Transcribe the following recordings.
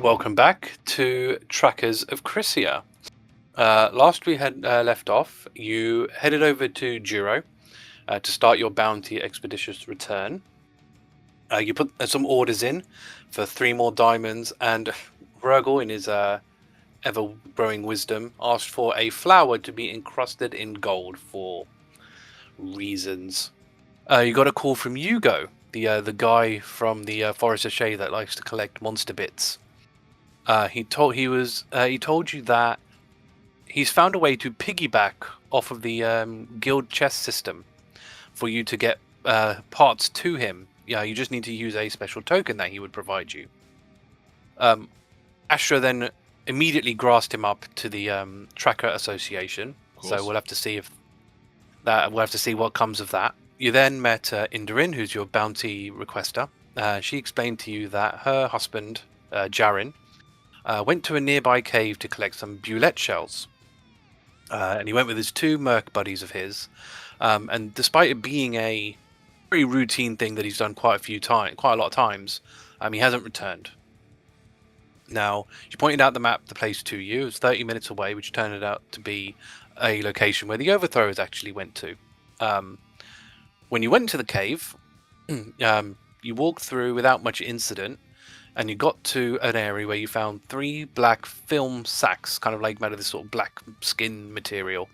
Welcome back to Tracas of Crisia. Last we had left off, you headed over to Juro to start your bounty expeditious return. You put some orders in for 3 more diamonds, and Hrugguhl, in his ever-growing wisdom, asked for a flower to be encrusted in gold for reasons. You got a call from Hugo, the guy from the Forest of Shade that likes to collect monster bits. He told you that he's found a way to piggyback off of the guild chest system for you to get parts to him. Yeah, you just need to use a special token that he would provide you. Astra then immediately grasped him up to the Tracker Association. So we'll have to see what comes of that. You then met Indarin, who's your bounty requester. She explained to you that her husband, Jarin, went to a nearby cave to collect some bulette shells. And he went with his 2 merc buddies of his. And despite it being a very routine thing that he's done quite a lot of times, he hasn't returned. Now, she pointed out the place to you. It was 30 minutes away, which turned out to be a location where the overthrowers actually went to. When you went to the cave, you walked through without much incident, and you got to an area where you found 3 black film sacks, kind of like made of this sort of black skin material.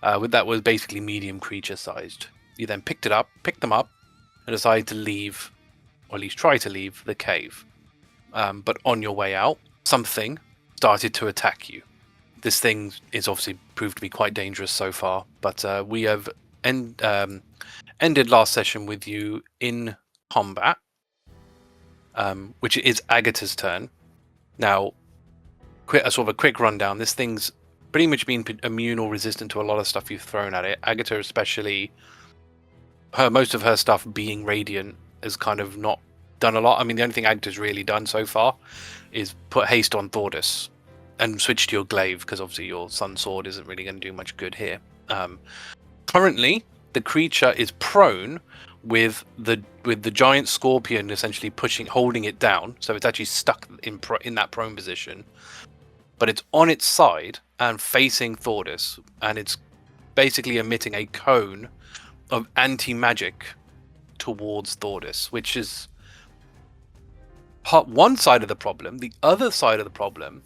That was basically medium creature sized. You then picked them up, and decided to leave, or at least try to leave, the cave. But on your way out, something started to attack you. This thing is obviously proved to be quite dangerous so far, but we have ended last session with you in combat, which is Agata's turn. Now, a quick rundown. This thing's pretty much been immune or resistant to a lot of stuff you've thrown at it. Agata, especially, most of her stuff being radiant, has kind of not done a lot. The only thing Agata's really done so far is put haste on Thordas and switch to your glaive, because obviously your sun sword isn't really going to do much good here. Currently, the creature is prone with the giant scorpion essentially holding it down, so it's actually stuck in that prone position. But it's on its side and facing Thordas, and it's basically emitting a cone of anti-magic towards Thordas, which is one side of the problem. The other side of the problem,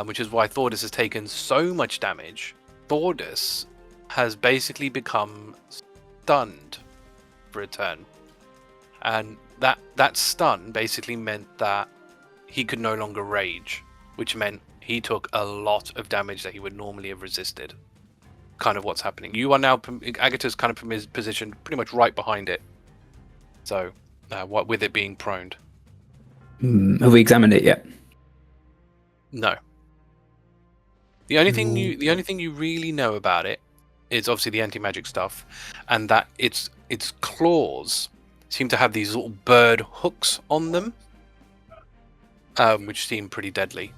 which is why Thordas has taken so much damage, Thordas has basically become stunned for a turn, and that stun basically meant that he could no longer rage, which meant he took a lot of damage that he would normally have resisted. Kind of what's happening. You are now Agata's kind of positioned pretty much right behind it. So, what with it being proned. Have we examined it yet? No. The only thing you really know about it is obviously the anti-magic stuff, and that its claws seem to have these little bird hooks on them, which seem pretty deadly.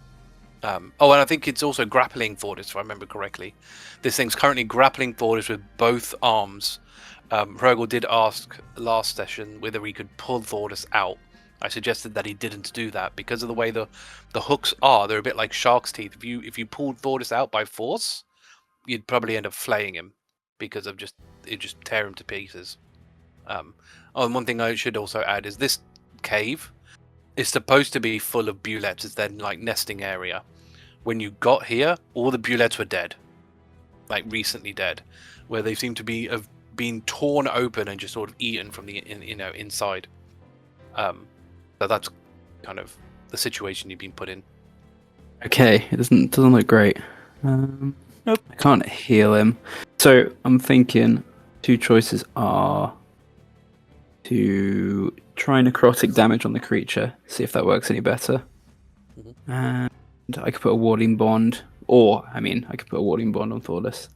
And I think it's also grappling Thordas, if I remember correctly. This thing's currently grappling Thordas with both arms. Hrugguhl did ask last session whether he could pull Thordas out. I suggested that he didn't do that because of the way the hooks are. They're a bit like shark's teeth. If you pulled Thordas out by force, you'd probably end up flaying him because of just tear him to pieces. And one thing I should also add is this cave is supposed to be full of bulettes. It's their nesting area. When you got here, all the bulettes were dead, recently dead, where they seem to have been torn open and just sort of eaten from the inside. So that's kind of the situation you've been put in. Okay, it doesn't look great. Nope, I can't heal him. So I'm thinking 2 choices are to try necrotic damage on the creature, see if that works any better. Mm-hmm. And I could put a warding bond, or I could put a warding bond on Thordas.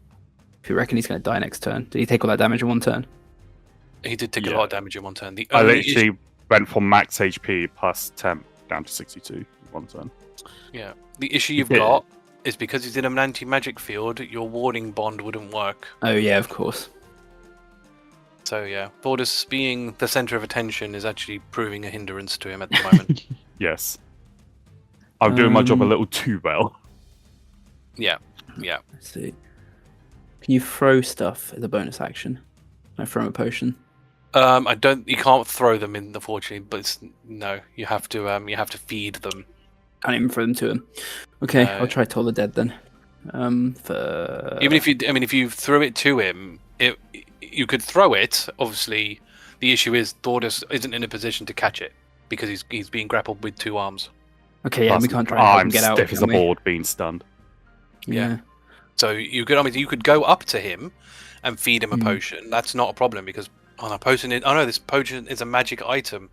If you reckon he's going to die next turn. Did he take all that damage in 1 turn? He did take a lot of damage in 1 turn. I literally went from max HP plus temp down to 62 in 1 turn. Yeah. The issue you've got is because he's in an anti-magic field, your warding bond wouldn't work. Oh yeah, of course. So yeah, Thordas being the center of attention is actually proving a hindrance to him at the moment. Yes. I'm doing my job a little too well. Yeah. Let's see. Can you throw stuff as a bonus action? Can I throw him a potion? I don't. You can't throw them in, unfortunately. But no, you have to feed them. Can't even throw them to him. Okay, No. I'll try Toll the Dead then. Even if you threw it to him, you could throw it. Obviously, the issue is Thordas isn't in a position to catch it because he's being grappled with 2 arms. Okay, yeah, we can't try and help him get out. I'm stiff as a board, being stunned. Yeah. So you could go up to him and feed him a potion. That's not a problem because this potion is a magic item.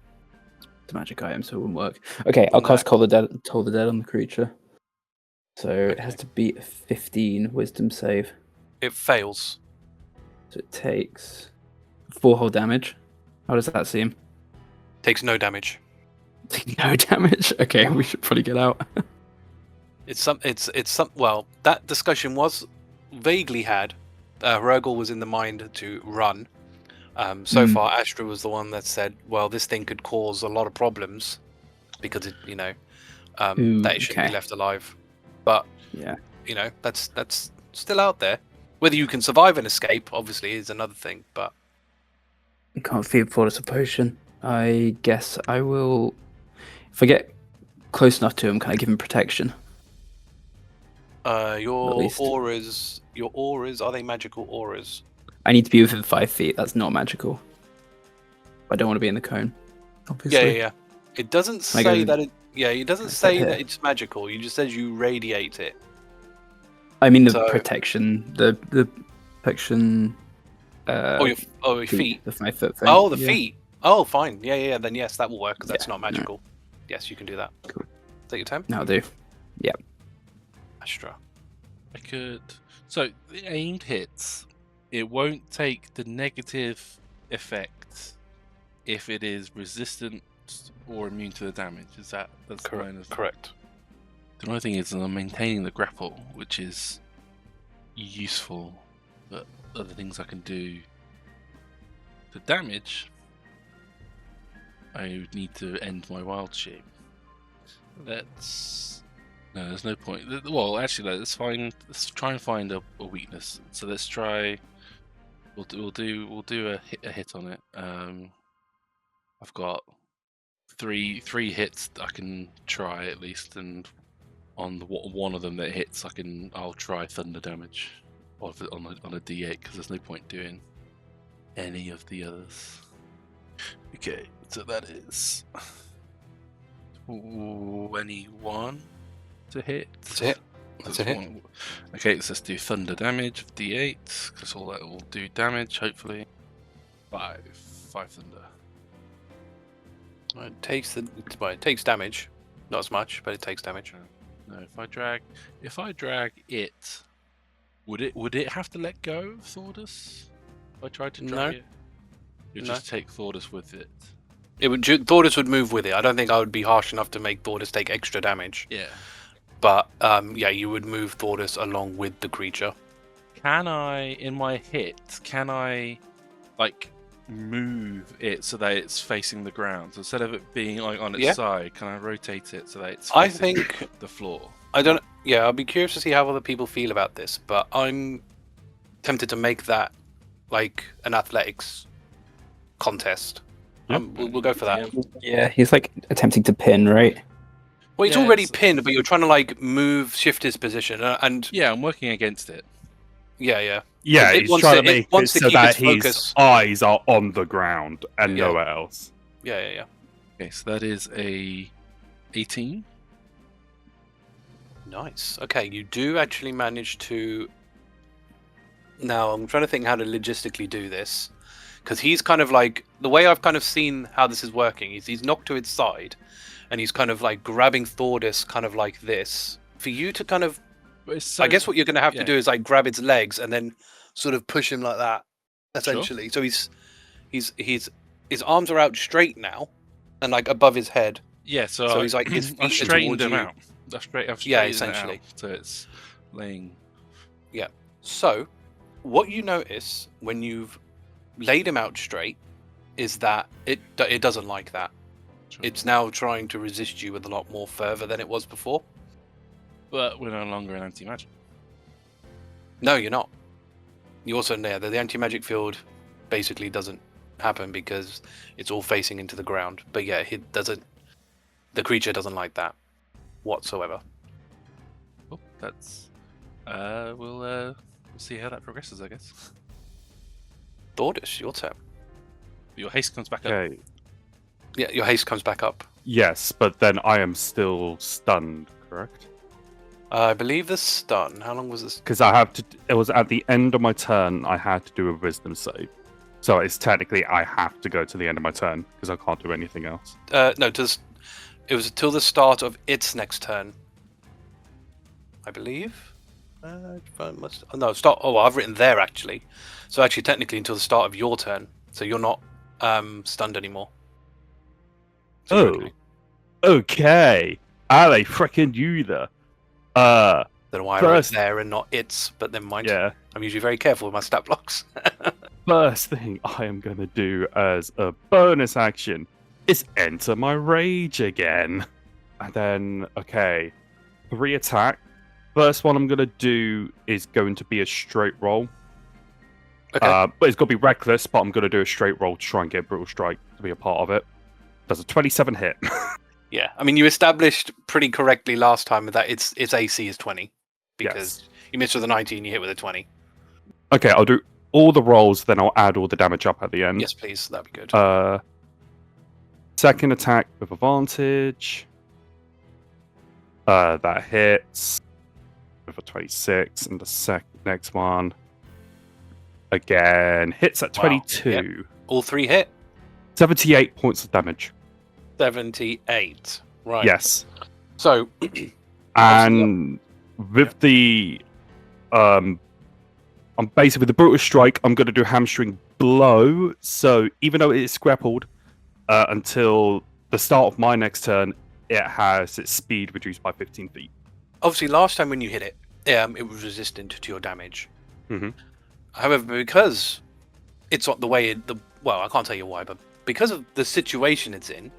It's a magic item, so it wouldn't work. Okay, I'll cast Toll the Dead on the creature. So it has to beat a 15 Wisdom save. It fails. So it takes 4 whole damage. How does that seem? Takes no damage. No damage. Okay, we should probably get out. Well, that discussion was vaguely had. Hrugguhl was in the mind to run. So far, Astra was the one that said, "Well, this thing could cause a lot of problems because it, that it shouldn't be left alive." But that's still out there. Whether you can survive an escape, obviously, is another thing. But You can't feed Thordas a potion. I guess I will. If I get close enough to him, can I give him protection? Your auras, are they magical auras? I need to be within 5 feet. That's not magical. I don't want to be in the cone. Obviously. Yeah. It doesn't say that it. Yeah, it doesn't say that it's magical. You just says you radiate it. I mean the protection. The protection. Your feet. The 5 foot thing. Oh, the feet. Oh, fine. Yeah. Then yes, that will work because that's not magical. No. Yes, you can do that. Cool. Take your time. No, I'll do. Yeah. Astra. I could. So the aimed hits, it won't take the negative effect if it is resistant or immune to the damage. That's correct? Correct. The only thing is I'm maintaining the grapple, which is useful, but other things I can do. The damage, I would need to end my wild shape. No, there's no point. Well, actually, let's try and find a weakness. So let's try. We'll do a hit on it. I've got three hits that I can try at least, and on one of them that hits, I'll try thunder damage on a D8 because there's no point doing any of the others. Okay, so that is 21 to hit. That's a hit. Okay, so let's do thunder damage of D8 because all that will do damage. Hopefully, 5 thunder. It takes damage, not as much, but it takes damage. No, if I drag it, would it have to let go of Thordas? If I tried to drag it, you'd just take Thordas with it. Thordas would move with it. I don't think I would be harsh enough to make Thordas take extra damage. Yeah. But you would move Thordas along with the creature. Can I, in my hit, move it so that it's facing the ground? So instead of it being on its side, can I rotate it so that it's facing the floor? I'll be curious to see how other people feel about this, but I'm tempted to make that like an athletics contest. We'll go for that. Yeah, he's attempting to pin, right? Well, he's already pinned, but you're trying to shift his position, and I'm working against it. Yeah. Yeah, he's trying to make it so that his eyes are on the ground and nowhere else. Yeah. Okay, so that is a 18. Nice. Okay, you do actually manage to. Now I'm trying to think how to logistically do this, because he's kind of the way I've kind of seen how this is working is he's knocked to its side, and he's kind of grabbing Thordas kind of like this. For you to kind of, I guess what you're going to have to do is grab its legs and then sort of push him like that, essentially. Sure. So his arms are out straight now, and above his head. Yeah. So he's his feet I've straightened him out. I've straightened essentially. It out, so it's laying. Yeah. So what you notice when you've laid him out straight is that it doesn't like that. It's now trying to resist you with a lot more fervor than it was before. But we're no longer an anti-magic. No, you're not. You also know that the anti-magic field basically doesn't happen because it's all facing into the ground. But yeah, it doesn't. The creature doesn't like that whatsoever. Cool. That's. We'll see how that progresses, I guess. Thordas, your turn. Your haste comes back up. Okay. Yeah, your haste comes back up. Yes, but then I am still stunned, correct? I believe the stun. How long was this? Because I have to. It was at the end of my turn. I had to do a wisdom save, so it's technically I have to go to the end of my turn because I can't do anything else. No, it was until the start of its next turn. I believe. No, start. Oh, I've written there actually. So actually, technically, until the start of your turn. So you're not stunned anymore. So you're okay. Okay. Ali, frickin' you there. Don't know why I wrote there and not its, but then mind. Yeah. I'm usually very careful with my stat blocks. First thing I am going to do as a bonus action is enter my rage again. And then, okay, 3 attack. First one I'm going to do is going to be a straight roll. Okay. But it's got to be reckless, but I'm going to do a straight roll to try and get Brutal Strike to be a part of it. Does a 27 hit. Yeah, I mean, you established pretty correctly last time that its AC is 20 because you missed with a 19, you hit with a 20. Okay, I'll do all the rolls, then I'll add all the damage up at the end. Yes, please. That'd be good. Second attack with advantage. That hits with a 26, and the next one again hits at 22. Yep. All 3 hit. 78 points of damage. 78. Right. Yes. So, and with the I'm basically with the Brutal Strike, I'm going to do Hamstring Blow. So even though it is grappled until the start of my next turn, it has its speed reduced by 15 feet. Obviously, last time when you hit it, it was resistant to your damage. Mm-hmm. However, because it's not the way well, I can't tell you why, but because of the situation it's in,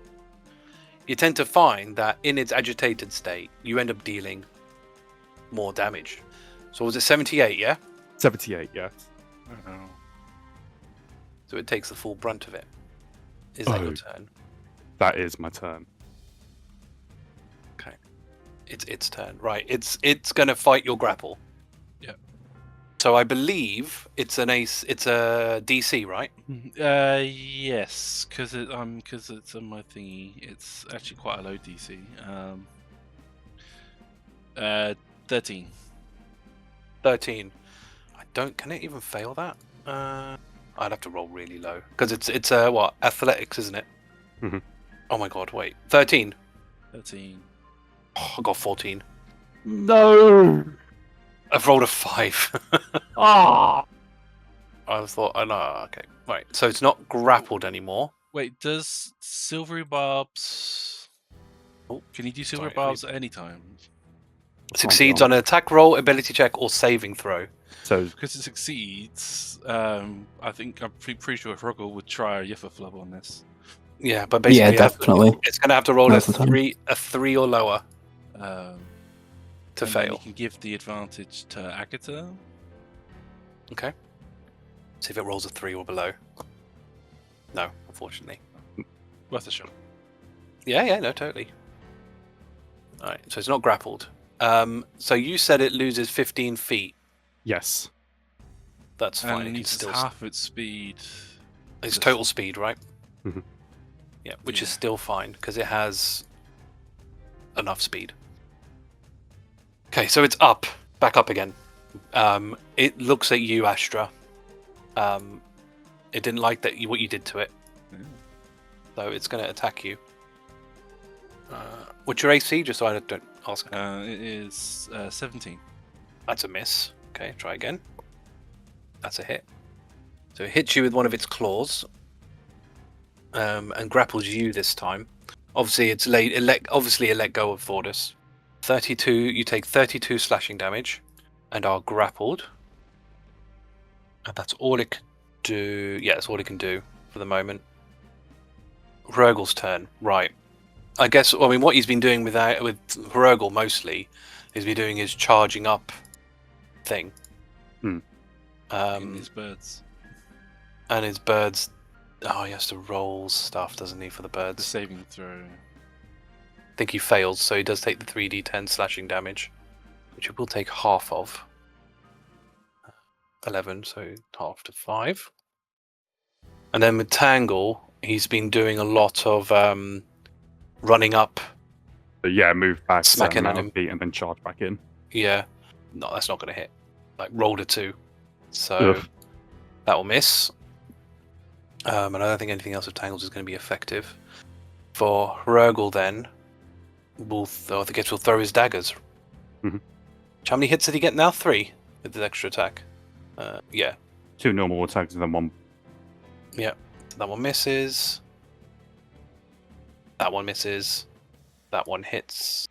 you tend to find that in its agitated state, you end up dealing more damage. So was it 78, yeah? 78, yeah. So it takes the full brunt of it. Is that your turn? That is my turn. Okay. It's its turn. Right. It's going to fight your grapple. Yeah. So I believe it's a DC, right? Yes, because it's on my thingy. It's actually quite a low DC. 13. 13. Can it even fail that? I'd have to roll really low because it's what, athletics, isn't it? Mm-hmm. Oh my god! Wait, 13. 13. Oh, I got 14. No. I've rolled a 5. Ah. I thought, okay, right. So it's not grappled anymore. Wait, does Silvery Barbs? Oh, can you do Silvery Barbs at any time? Succeeds on an attack roll, ability check, or saving throw. So because it succeeds, I think I'm pretty sure Hrugguhl would try a Yiffa Flub on this. Yeah, but basically, definitely. It's going to have to roll a 3 or lower to fail. You can give the advantage to Agata. Okay. See if it rolls a 3 or below. No, unfortunately. Worth a shot. Yeah, no, totally. All right, so it's not grappled. So you said it loses 15 feet. yes. That's fine. And it it's still half its speed. It's total speed, right? Mm-hmm. Yeah, which is still fine because it has enough speed. Okay, so it's back up again. It looks at you, Astra. It didn't like what you did to it, so it's going to attack you. What's your AC? Just so I don't ask. It is 17. That's a miss. Okay, try again. That's a hit. So it hits you with one of its claws, and grapples you this time. Obviously, it let go of Thordas. 32. You take 32 slashing damage, and are grappled. And that's all it can do. Yeah, that's all it can do for the moment. Hrugguhl's turn. Right. I guess. I mean, what he's been doing with Hrugguhl mostly is been doing his charging up thing. In his birds. And his birds. Oh, he has to roll stuff, doesn't he, for the The birds? saving throw. I think he fails, so he does take the 3d10 slashing damage, which he will take half of. 11, so half to 5. And then with Tangle, he's been doing a lot of running up. But yeah, move back, Smacking at him. feet, and then charge back in. Yeah, no, that's not going to hit. Like, rolled a 2. So Ugh. that will miss. And I don't think anything else of Tangles is going to be effective. For Hrugguhl, then, I think we'll throw his daggers. Mhm. How many hits did he get now? 3 with his extra attack. Yeah. 2 normal attacks and then 1. Yeah. That one misses. That one misses. That one hits.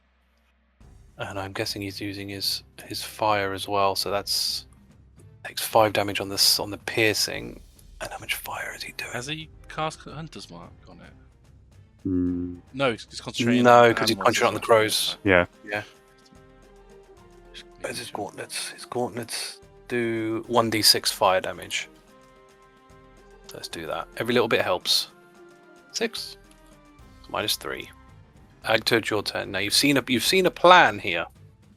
And I'm guessing he's using his fire as well, so that's takes 5 damage on the piercing. And how much fire is he doing? Has he cast Hunter's Mark on it? Mm, No, he's concentrating. No, on because he's animals concentrating on the as well. crows. yeah. Where's his gauntlets? His gauntlets do 1d6 fire damage. Let's do that. Every little bit helps. 6. Minus 3. Agata, it's your turn. Now you've seen a plan here,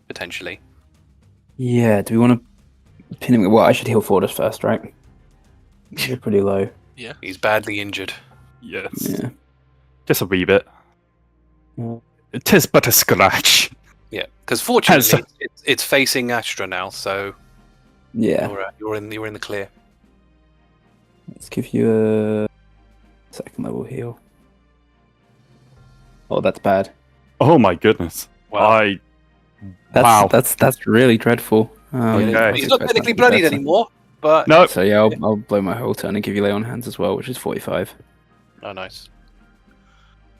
potentially. Yeah, do we want to pin him? Well, I should heal Thordas first, right? You're pretty low. Yeah. He's badly injured. Yes. Yeah. Just a wee bit. Yeah. Tis but a scratch. Yeah, because fortunately it's facing Astra now, so Yeah. you're in the clear. Let's give you a second level heal. Oh, that's bad. Oh my goodness. Wow. Wow. That's really dreadful. Okay. He's not technically bloodied anymore, but No. So yeah, I'll blow my whole turn and give you lay on hands as well, which is 45. Oh, nice.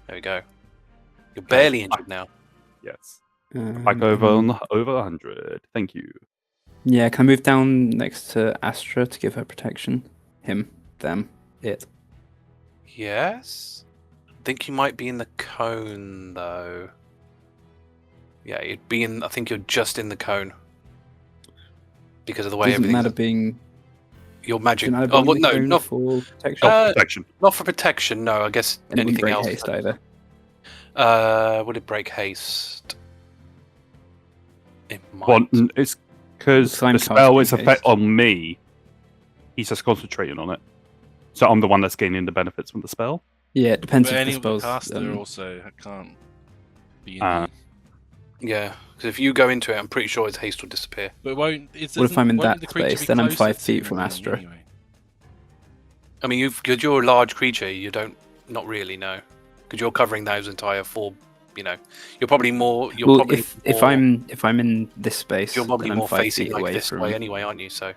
There we go. You're barely injured now. Yes. Back over 100. Thank you. Yeah, can I move down next to Astra to give her protection? Him, them, it. Yes. I think you might be in the cone though. Yeah, you'd be in. I think you're just in the cone because of the way Doesn't everything. matter being. Your magic. Doesn't matter Oh, being well, in the no, cone not for protection. Protection. not for protection. No, I guess And it wouldn't anything break else. haste either. Would it break haste? It might. Well, it's because Because I'm the spell is casting effect haste. on me. He's just concentrating on it. So I'm the one that's gaining the benefits from the spell. Yeah, it depends But if any the of the spell's. caster also can't be in Ah. the... Yeah, because if you go into it, I'm pretty sure his haste will disappear. But it won't... It What if I'm in won't that the creature space? be Then I'm closer 5 to feet from the thing Astra. Anyway? I mean, because you're a large creature, you don't not really know because you're covering those entire 4. You know, you're probably more. You're Well, probably if more, I'm in this space, you're probably then I'm more 5 facing feet like away this from. way anyway, aren't you? So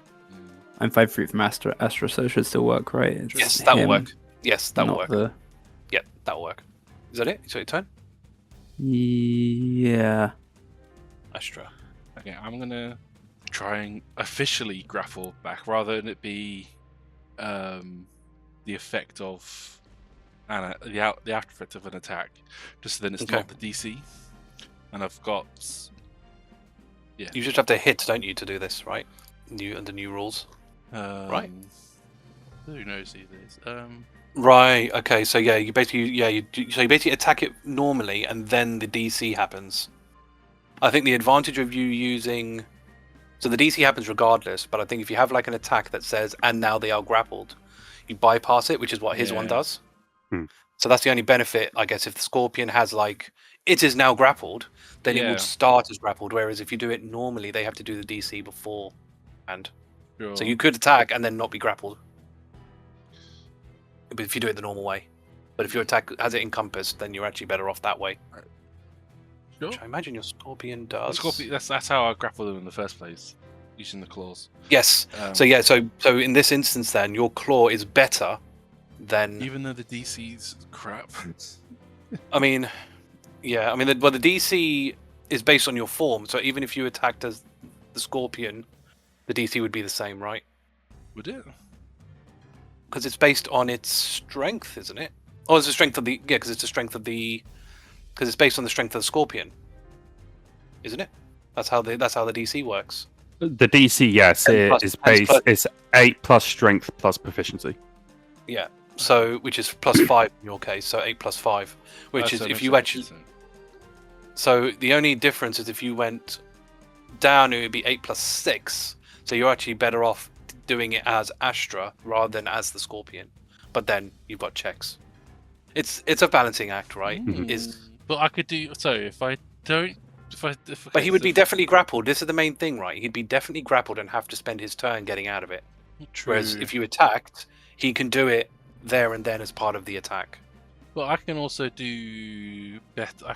I'm 5 feet from Astra, so it should still work, right? It's yes, that will him, work. Yes, that will not work. the- Yeah, that will work. Is that it? Is that your turn? Yeah. Astra. Okay, I'm gonna try and officially grapple back rather than it be the effect of the after effect of an attack, just so then it's Okay. not the DC. And I've got You just have to hit, don't you, to do this, right? Under new rules. right. Who knows who this? Right. Okay. So yeah, you basically attack it normally, and then the DC happens. I think the advantage of you using, so the DC happens regardless. But I think if you have like an attack that says "and now they are grappled," you bypass it, which is what his one Yeah. does. Hmm. So that's the only benefit, I guess. If the Scorpion has like it is now grappled, then it Yeah. would start as grappled. Whereas if you do it normally, they have to do the DC before, and Sure. so you could attack and then not be grappled. But if you do it the normal way. But if your attack has it encompassed, then you're actually better off that way. Sure. Which I imagine your Scorpion The does. Scorpion, that's how I grapple them in the first place, using the claws. Yes. So yeah, so in this instance then, your claw is better than... Even though the DC's crap. I mean, yeah, I mean, the DC is based on your form, so even if you attacked as the Scorpion, the DC would be the same, right? Would it? Because it's based on its strength, isn't it? Oh, it's the strength of the... Yeah, because it's the strength of the Because it's based on the strength of the scorpion, isn't it? That's how the DC works. The DC, yes, it is based. It's 8 plus strength plus proficiency. Yeah. So, which is +5 in your case. So 8 plus 5, which is if you actually. So the only difference is if you went down, it would be 8 plus 6. So you're actually better off doing it as Astra rather than as the Scorpion. But then you've got checks. It's a balancing act, right? But I could do so if I don't. But he would be definitely grappled. This is the main thing, right? He'd be definitely grappled and have to spend his turn getting out of it. True. Whereas if you attacked, he can do it there and then as part of the attack. But I can also do better.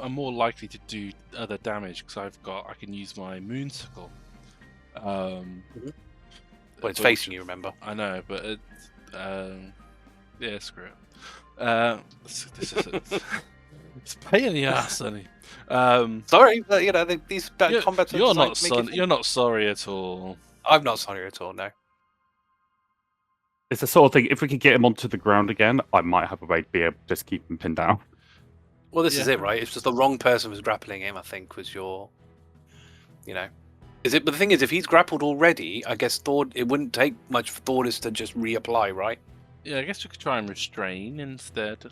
I'm more likely to do other damage because I can use my Moonsicle. Well, it's facing you, remember? I know, but yeah, screw it. This is it's a pain in the ass, Sonny. Sorry, but these combats. You're not sorry at all. I'm not sorry at all. No. It's the sort of thing. If we could get him onto the ground again, I might have a way to be able to just keep him pinned down. Well, this is it, right? It's just the wrong person was grappling him. I think was your, is it? But the thing is, if he's grappled already, I guess it wouldn't take much for Thordas to just reapply, right? Yeah, I guess we could try and restrain instead.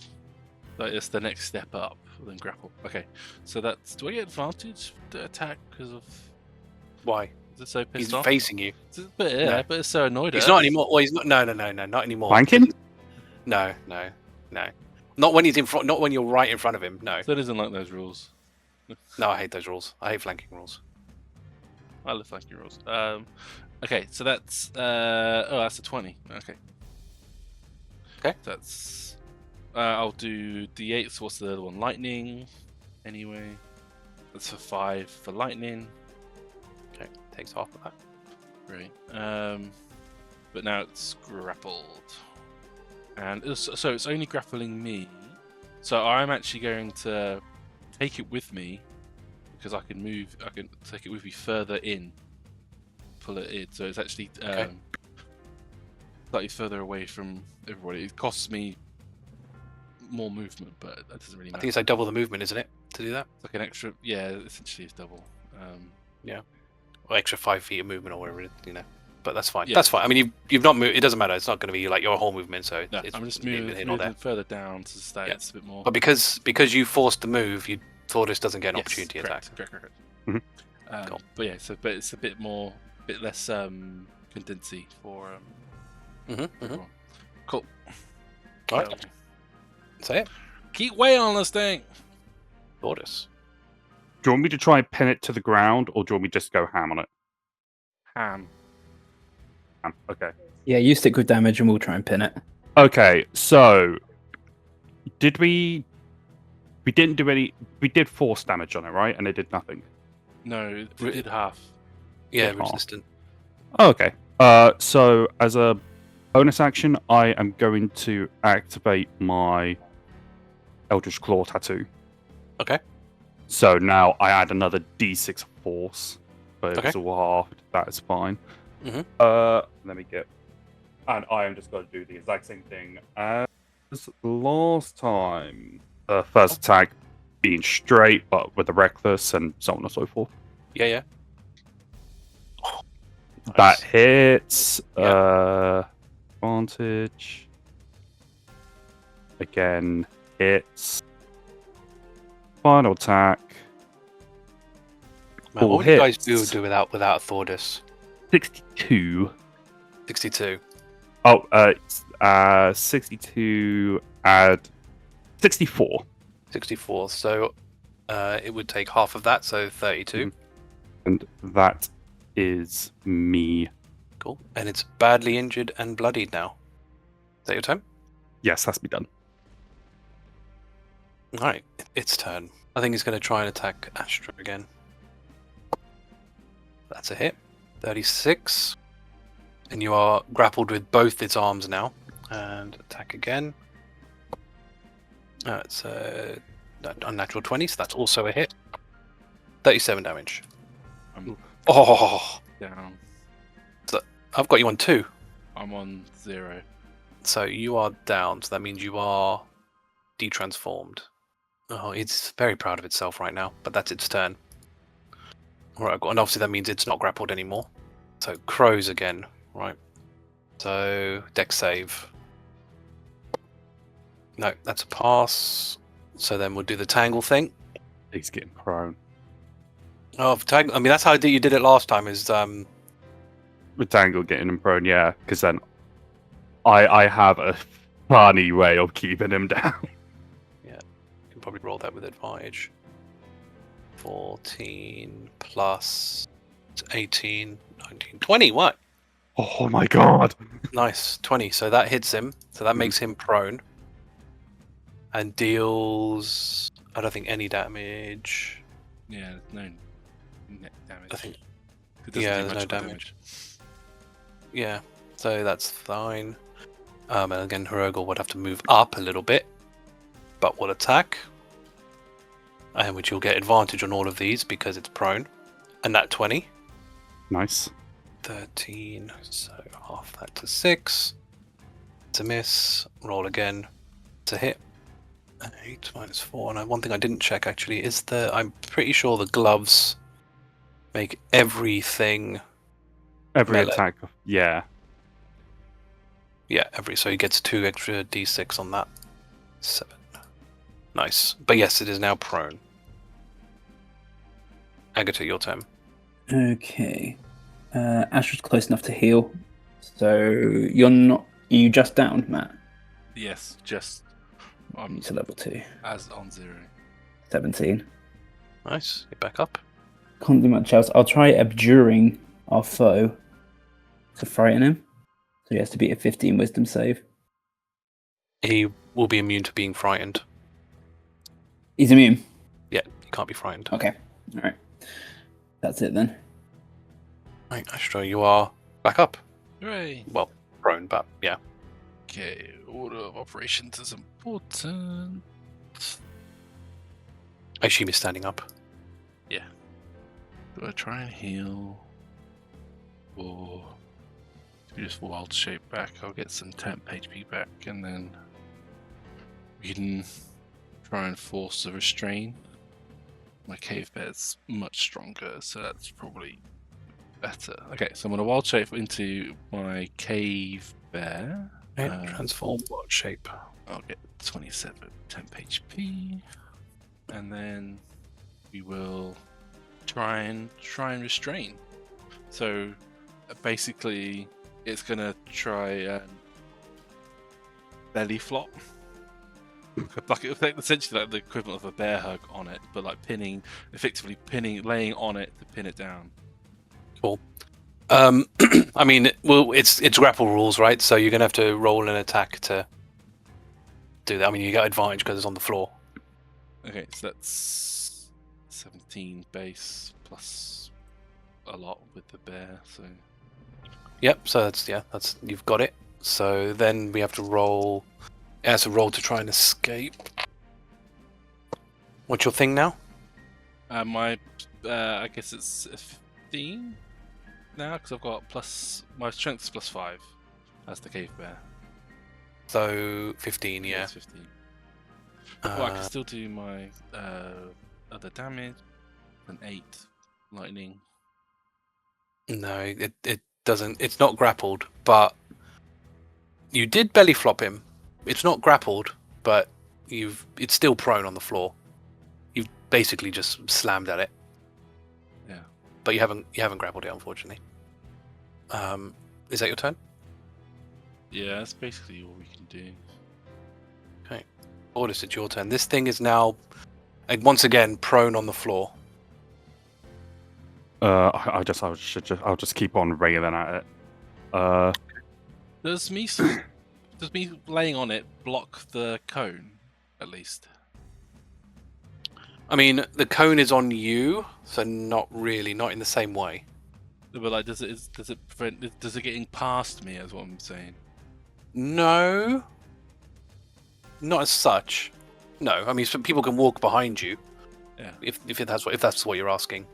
Like it's the next step up, then grapple. Okay, so that's. Do I get advantage to attack because of? Why? Is it so pissed He's off? facing you. But yeah, but it's so annoyed. He's not anymore. Well, he's not. No, not anymore. Flanking? No. Not when he's in front. Not when you're right in front of him. No. So it isn't like those rules. No, I hate those rules. I hate flanking rules. I love flanking rules. Okay, so that's that's a 20. Okay. That's I'll do D8. So what's the other one? Lightning. Anyway, that's for 5 for lightning. Okay, takes half of that. Great. But now it's grappled, and so it's only grappling me. So I'm actually going to take it with me because I can move. I can take it with me further in, pull it in. So it's actually slightly further away from everybody. It costs me more movement, but that doesn't really matter. I think it's like double the movement, isn't it, to do that? It's like an extra. Yeah, essentially it's double. Yeah. Or extra 5 feet of movement or whatever, But that's fine. Yeah. That's fine. I mean, you've not moved. It doesn't matter. It's not going to be like your whole movement. So No, it's I'm just moving moving further down to stay. Yeah. It's a bit more. But because you forced the move, Thordas doesn't get an opportunity attack. Correct. Mhm. Cool. But yeah, but it's a bit less condensy for. Everyone. Cool. All right. Say it. Keep weighing on this thing. Thordas. Do you want me to try and pin it to the ground, or do you want me to just go ham on it? Ham. Okay. Yeah, you stick with damage and we'll try and pin it. Okay, so did we didn't do any. We did force damage on it, right? And it did nothing. No, we did half. Yeah, Oh. resistant. Oh, okay. So as a bonus action, I am going to activate my Eldritch Claw tattoo. Okay. So now I add another D6 force, but Okay. it's all halved. That is fine. Mhm. Let me get. And I am just going to do the exact same thing as last time. First attack being straight, but with the reckless, and so on and so forth. Yeah. That hits. Yeah. Advantage. Again, hits. Final attack. Man, All what would you guys hits. do without Thordas? 62. 62. Oh, 62 add 64. 64. So it would take half of that, so 32. And that is me. Cool. And it's badly injured and bloodied now. Is that your turn? Yes, that's me done. Alright, its turn. I think he's going to try and attack Astra again. That's a hit. 36. And you are grappled with both its arms now. And attack again. It's a unnatural 20, so that's also a hit. 37 damage. I'm Oh! down. I've got you on 2. I'm on 0. So you are down, so that means you are detransformed. Oh, it's very proud of itself right now, but that's its turn. Right, and obviously that means it's not grappled anymore. So crows again, right? So dex save. No, that's a pass. So then we'll do the tangle thing. He's getting prone. Oh, tangle. I mean, that's how you did it last time. Is With Tangle getting him prone, yeah, because then I have a funny way of keeping him down. Yeah, you can probably roll that with advantage. 14 plus 18, 19, 20. What? Oh my god! Nice, 20. So that hits him. So that makes him prone. And deals, I don't think, any damage. Yeah, no net damage. I think, It doesn't yeah, do there's much no more damage. Yeah, so that's fine. And again, Hrugguhl would have to move up a little bit, but will attack. And which you'll get advantage on all of these because it's prone. And that 20. Nice. 13, so half that to 6. To miss. Roll again. To hit. 8 minus 4. And one thing I didn't check actually is I'm pretty sure the gloves make everything. Every Melee. attack, yeah. Yeah, so he gets 2 extra d6 on that. 7. Nice. But yes, it is now prone. Agata, your turn. Okay. Astra's close enough to heal. So you're not. Are you just down, Matt? Yes, just To level 2. as on 0. 17. Nice. Get back up. Can't do much else. I'll try abjuring our foe to frighten him. So he has to beat a 15 wisdom save. He will be immune to being frightened. He's immune. Yeah, he can't be frightened. Okay. Alright. That's it then. Right, Astra, you are back up. Hooray! Well, prone, but yeah. Okay, order of operations is important. I assume he's standing up. Yeah. Do I try and heal? Or do just wild shape back? I'll get some temp HP back and then we can try and force a restrain. My cave bear's much stronger, so that's probably better. Okay, so I'm going to wild shape into my cave bear. And transform what shape? I'll get 27 temp HP, and then we will try and restrain. So basically, it's gonna try and belly flop. Like essentially like the equivalent of a bear hug on it, but like effectively laying on it to pin it down. Cool. I mean, well, it's grapple rules, right? So you're gonna have to roll an attack to do that. I mean, you get advantage because it's on the floor. Okay, so that's 17 base plus a lot with the bear. So Yep. So that's you've got it. So then we have to roll. It has to roll to try and escape. What's your thing now? I guess it's 15 now because I've got my strength is +5 as the cave bear. So 15, yeah. It's 15. Well, I can still do my other damage. An 8 lightning. No, it doesn't. It's not grappled, but you did belly flop him. It's not grappled, but it's still prone on the floor. You've basically just slammed at it. Yeah. But you haven't grappled it, unfortunately. Is that your turn? Yeah, that's basically all we can do. Okay. Thordas, it's your turn. This thing is now, once again, prone on the floor. I'll just keep on railing at it. Does me laying on it block the cone at least? I mean, the cone is on you, so not really, not in the same way. But like, does it prevent? Does it getting past me? Is what I'm saying. No, not as such. No, I mean, some people can walk behind you. Yeah. If that's what you're asking.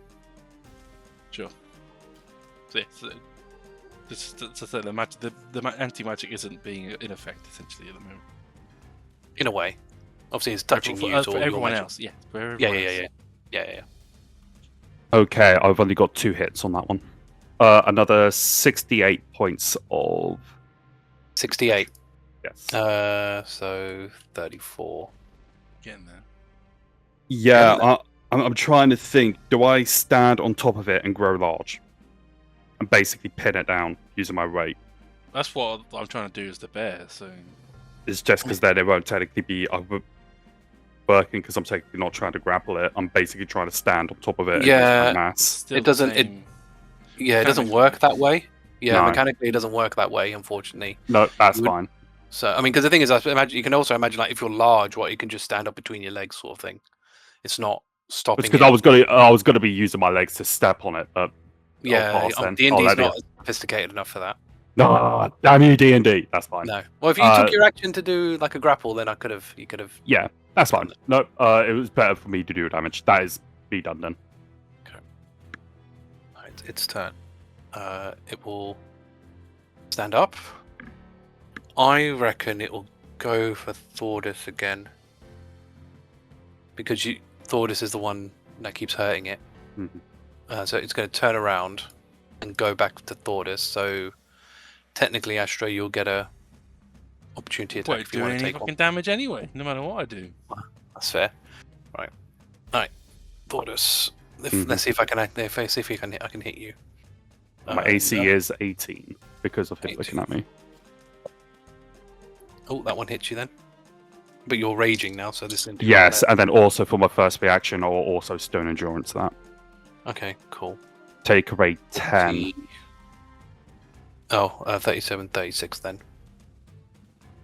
Sure. So, the anti-magic isn't being in effect essentially at the moment. In a way. Obviously, it's touching you. For everyone else, yeah. For everyone else. Yeah. Okay, I've only got 2 hits on that one. Another 68 points of... 68. Yes. So 34. Getting there. Yeah, I'm trying to think. Do I stand on top of it and grow large? And basically pin it down using my weight? That's what I'm trying to do as the bear, so... It's just because then it won't technically be working, because I'm technically not trying to grapple it. I'm basically trying to stand on top of it and use my mass. Still It doesn't... It doesn't work that way. Yeah, No. mechanically it doesn't work that way, unfortunately. No, that's fine. So, I mean, because the thing is, I imagine you can also imagine, like, if you're large, you can just stand up between your legs, sort of thing. It's not stopping. It's because I was gonna be using my legs to step on it, but yeah, D&D's not sophisticated enough for that. No, damn you, D&D. That's fine. No. Well, if you took your action to do like a grapple, then you could have. Yeah, that's fine. No, it was better for me to do damage. That is be done then. Okay. Right, its turn. It will stand up. I reckon it will go for Thordas again, because Thordas is the one that keeps hurting it. Mm-hmm. So it's going to turn around and go back to Thordas. So technically, Astra, you'll get a opportunity attack if you want to take fucking damage anyway, no matter what I do. That's fair. Right. Thordas. Let's see if I can. See if I can hit you. My AC is 18 because of him looking at me. Oh, that one hits you then. But you're raging now, so this. Yes, and then also for my first reaction, or also Stone Endurance that. Okay, cool. Take away 10. Oh, 37, 36 then.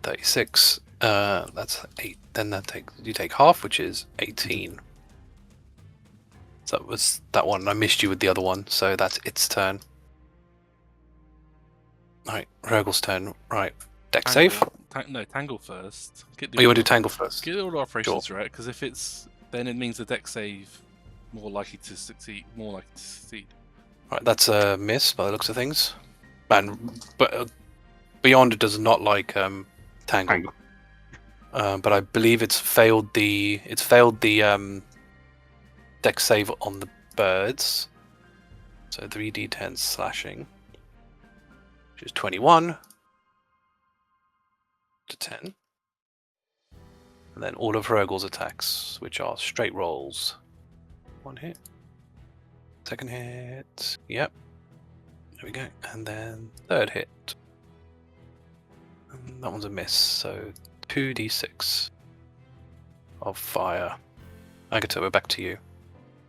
36. That's 8. Then you take half, which is 18. So that was that one. I missed you with the other one, so that's its turn. Right, Hrugguhl's turn. Right, deck save. Tangle first. You want to do tangle first? Get all the operations right, because if it's then it means the deck save more likely to succeed. Right, that's a miss by the looks of things. But Beyond does not like tangle. But I believe it's failed the deck save on the birds. So 3d10 slashing, which is 21 to 10. And then all of Hrugguhl's attacks, which are straight rolls. 1 hit. 2nd hit. Yep. There we go. And then 3rd hit. And that one's a miss, so 2d6 of fire. Agata, we're back to you.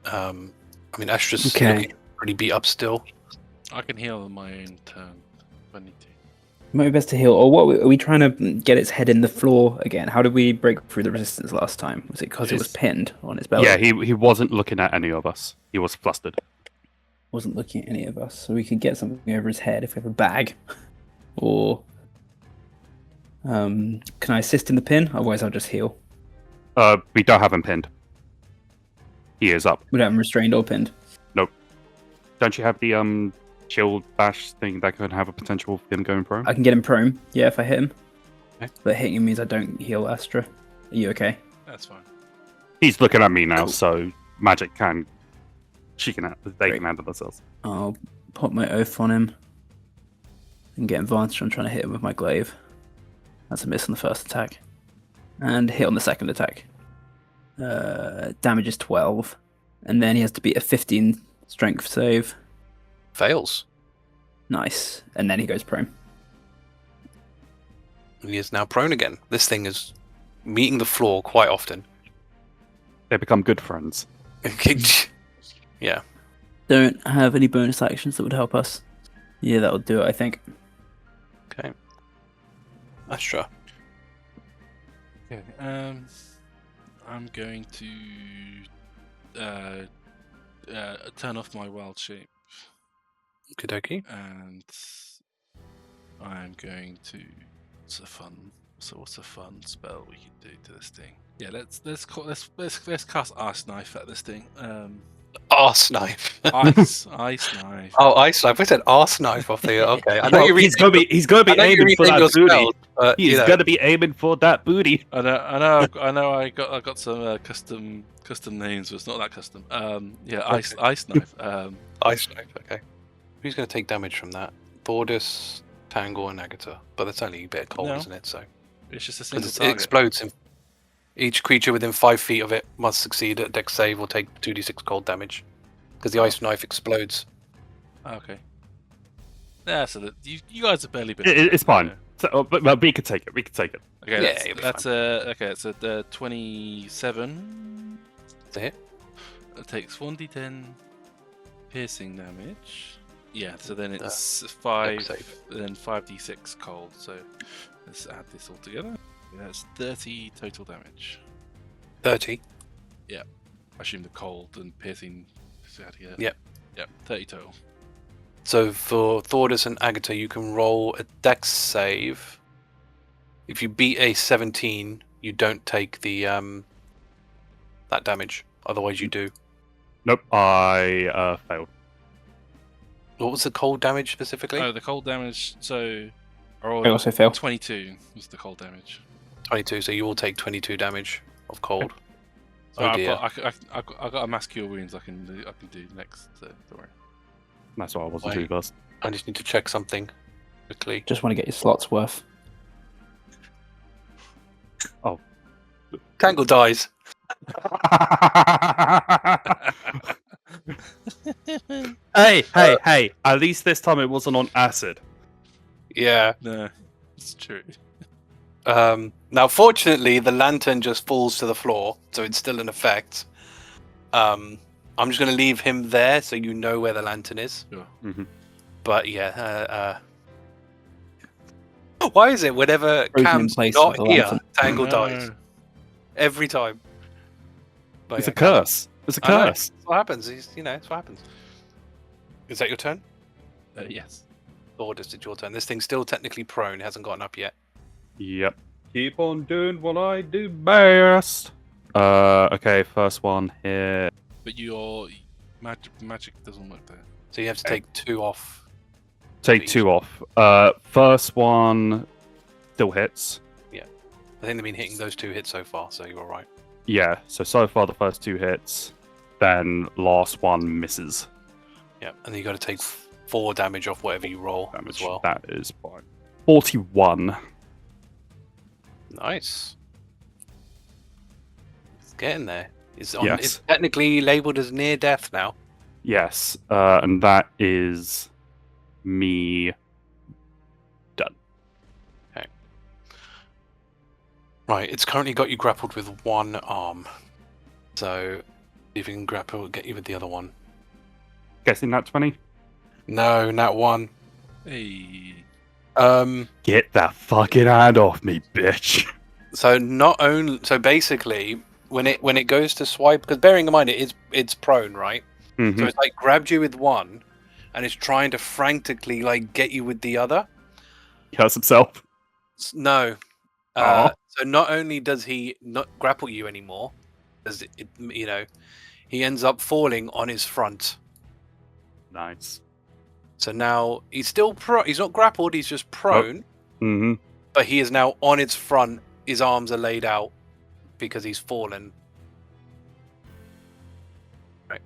I mean, Astra's looking pretty beat up still. I can heal on my own turn if I need to. Might be best to heal. Or what? Are we trying to get its head in the floor again? How did we break through the resistance last time? Was it because it was pinned on its belly? Yeah, he wasn't looking at any of us. He was flustered. Wasn't looking at any of us, so we could get something over his head if we have a bag. Or can I assist in the pin? Otherwise, I'll just heal. We don't have him pinned. He is up. We don't have him restrained or pinned. Nope. Don't you have the shield bash thing that could have a potential of him going prone? I can get him prone, yeah, if I hit him. Okay. But hitting him means I don't heal Astra. Are you okay? That's fine. He's looking at me now, so magic can... they can handle themselves. I'll put my oath on him and get advantage on trying to hit him with my glaive. That's a miss on the first attack. And hit on the second attack. Damage is 12. And then he has to beat a 15 strength save. Fails. Nice. And then he goes prone. He is now prone again. This thing is meeting the floor quite often. They become good friends. Yeah. Don't have any bonus actions that would help us. Yeah, that'll do it, I think. Okay. Astra. Okay. I'm going to turn off my wild shape. Okie And I'm going to. What's a fun spell we could do to this thing? Yeah, let's cast Ice Knife at this thing. Arse knife. Ice Knife. Oh, ice knife. I said arse knife off the. Okay, I know Well, he's going to be aiming for that booty. He's gonna be aiming for that booty. I know. I got some custom names, but it's not that custom. Ice knife. Ice knife. Okay. Who's going to take damage from that? Thordas, Tangle, and Agata. But that's only a bit of cold, isn't it? So it's just a single it target. explodes. Each creature within 5 feet of it must succeed at Dex save or take 2d6 cold damage, because the ice knife explodes. Okay. Yeah, so you guys are barely. It's fine. So, but we can take it. We can take it. Okay, Yeah, that's it's a 27. That's a hit. It takes 1d10 piercing damage. Yeah, so then it's 5, then 5d6 cold. So let's add this all together. That's 30 total damage. 30. Yeah, I assume the cold and piercing is out here. Yep. 30 total. So for Thordas and Agata, you can roll a Dex save. If you beat a 17, you don't take the that damage. Otherwise, you do. Nope, I failed. What was the cold damage specifically? Oh, the cold damage. So I also failed. 22 was the cold damage. 22. So you will take 22 damage of cold. So Oh dear. I've got a mass cure wounds I can do next. So don't worry. That's what I wasn't Wait. too fast. I just need to check something quickly. Just want to get your slots worth. Oh. Tangle dies. Hey! At least this time it wasn't on acid. Yeah. No, it's true. Now, fortunately, the lantern just falls to the floor, so it's still in effect. I'm just going to leave him there so you know where the lantern is. Sure. Mm-hmm. But yeah, why is it whenever Frozen in Cam's place not with the here, lantern. Tangle No. dies every time? But It's yeah, a curse. It's a I know. curse. That's what happens. It's what happens. Is that your turn? Yes. Or is it your turn? This thing's still technically prone. It hasn't gotten up yet. Yep. Keep on doing what I do best. Okay, first one here. But your magic doesn't work there. So you have to take 2 off. Take 2 off. First one still hits. I think they've been hitting those 2 hits so far, so you're all right. Yeah, so far the first 2 hits. Then last one misses. Yeah, and then you got to take 4 damage off whatever you roll Damage. as well. That is fine. 41. Nice. It's getting there. It's Yes. technically labelled as near death now. Yes, and that is me done. Right, it's currently got you grappled with 1 arm. So if you can grapple, get you with the other one. Guessing that 20? No, not 1. Hey. Get that fucking hand off me, bitch. So basically, when it goes to swipe, because bearing in mind it's prone, right? Mhm. So it's like grabbed you with one, and it's trying to frantically like get you with the other. He hurts himself. No. Aw. So not only does he not grapple you anymore, as he ends up falling on his front. Nice. So now he's still he's not grappled, he's just prone, Mm-hmm. but he is now on its front. His arms are laid out because he's fallen. Right.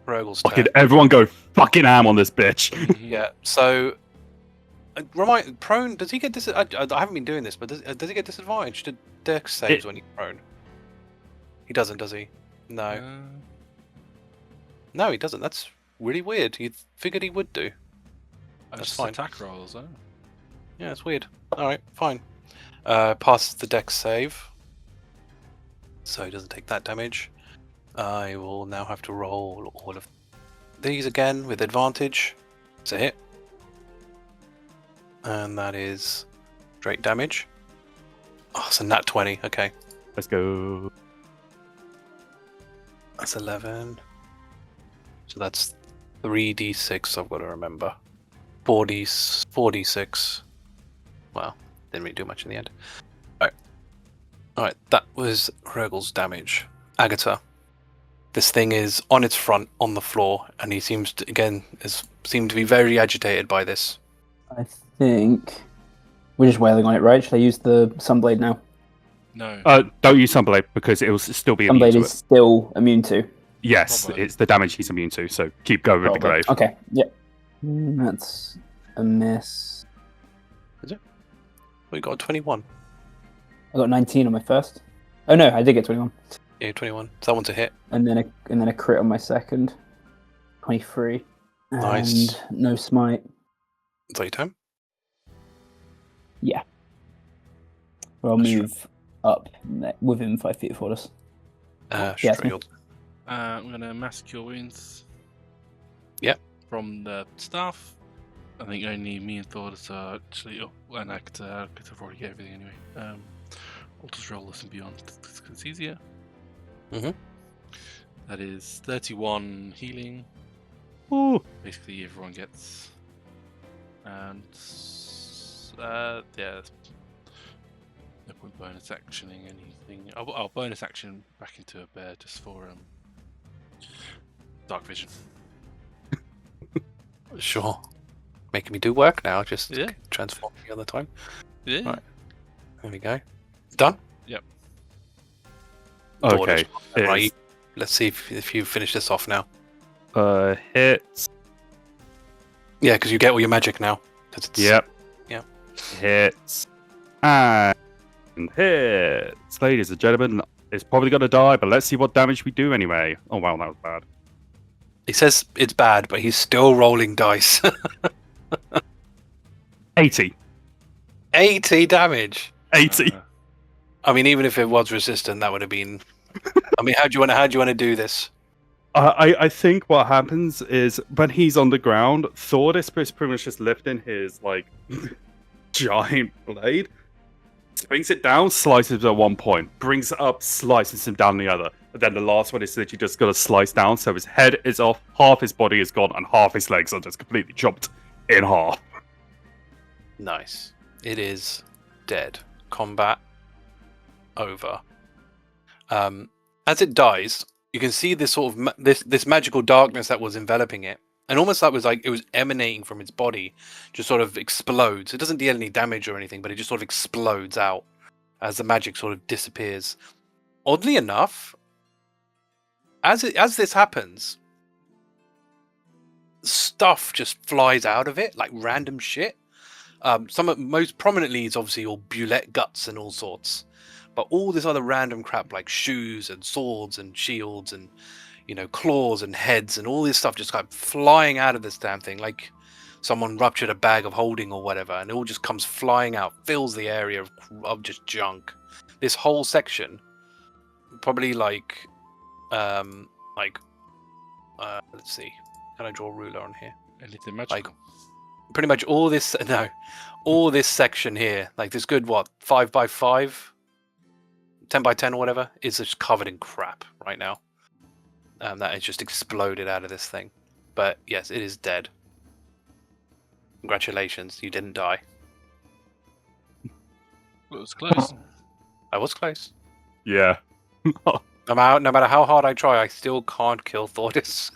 Hrugguhl's turn. Fucking everyone go fucking ham on this bitch. Yeah. So prone, does he get I haven't been doing this, but does he get disadvantage to dex saves when he's prone? He doesn't, does he? No. No, he doesn't. That's really weird. You figured he would do. That's just fine. Attack rolls, oh. Yeah, it's weird. Alright, fine. Passes the dex save. So he doesn't take that damage. I will now have to roll all of these again with advantage. It's a hit. And that is straight damage. Oh, it's a nat 20. Okay. Let's go. That's 11. So that's 3d6 I've got to remember. 4d6. Well, didn't really do much in the end. Alright, that was Hrugguhl's damage. Agata. This thing is on its front, on the floor, and he seems to, again, seemed to be very agitated by this. I think We're just wailing on it, right? Should I use the Sunblade now? No. Don't use Sunblade because it will still be immune Sunblade to is it. still immune to. Yes, Probably. it's the damage he's immune to. So keep going with the glaive. Okay, yep. That's a miss. We got a 21. I got 19 on my first. Oh no, I did get 21. Yeah, 21. So that one's a hit. And then a crit on my second. 23. And Nice. no smite. Is that your turn? Yeah. Well, I'll move up within 5 feet of Thordas. Sure. yeah, it's me. I'm going to Mass Cure Wounds. Yep. From the staff. I think only me and Thordas are actually... Oh, and Agata. I've already got everything anyway. I'll just roll this and beyond because it's easier. Mhm. That is 31 healing. Ooh. Basically, everyone gets. And yeah, no point bonus actioning anything. I'll bonus action back into a bear just for dark vision. Sure. Making me do work now, just Yeah. transform the other time. Yeah. Right. There we go. Done? Yep. Okay. Right. Let's see if you finish this off now. Hits. Yeah, because you get all your magic now. 'Cause it's, Yep. Yeah. Hits. And hits. Ladies and gentlemen, it's probably going to die, but let's see what damage we do anyway. Oh, wow, that was bad. He says it's bad, but he's still rolling dice. 80. 80 damage. 80. I mean, even if it was resistant, that would have been. I mean, how do you want to do this? I think what happens is when he's on the ground, Thordas is pretty much just lifting his like giant blade, brings it down, slices at one point, brings it up, slices him down the other. And then the last one is literally just gonna slice down, so his head is off, half his body is gone, and half his legs are just completely chopped in half. Nice. It is dead. Combat over. As it dies, you can see this sort of this magical darkness that was enveloping it, and almost like it was emanating from its body, just sort of explodes. It doesn't deal any damage or anything, but it just sort of explodes out as the magic sort of disappears. Oddly enough, as this happens, stuff just flies out of it, like random shit. Most prominently is obviously all Bulette guts and all sorts. But all this other random crap like shoes and swords and shields and, claws and heads and all this stuff just kind of flying out of this damn thing like someone ruptured a bag of holding or whatever, and it all just comes flying out, fills the area of just junk. This whole section, probably let's see, can I draw a ruler on here? Anything magical? Pretty much all this section here, like this good 5x5. 10x10 or whatever, is just covered in crap right now. That has just exploded out of this thing. But yes, it is dead. Congratulations, you didn't die. It was close. I was close. Yeah. No matter how hard I try, I still can't kill Thordas.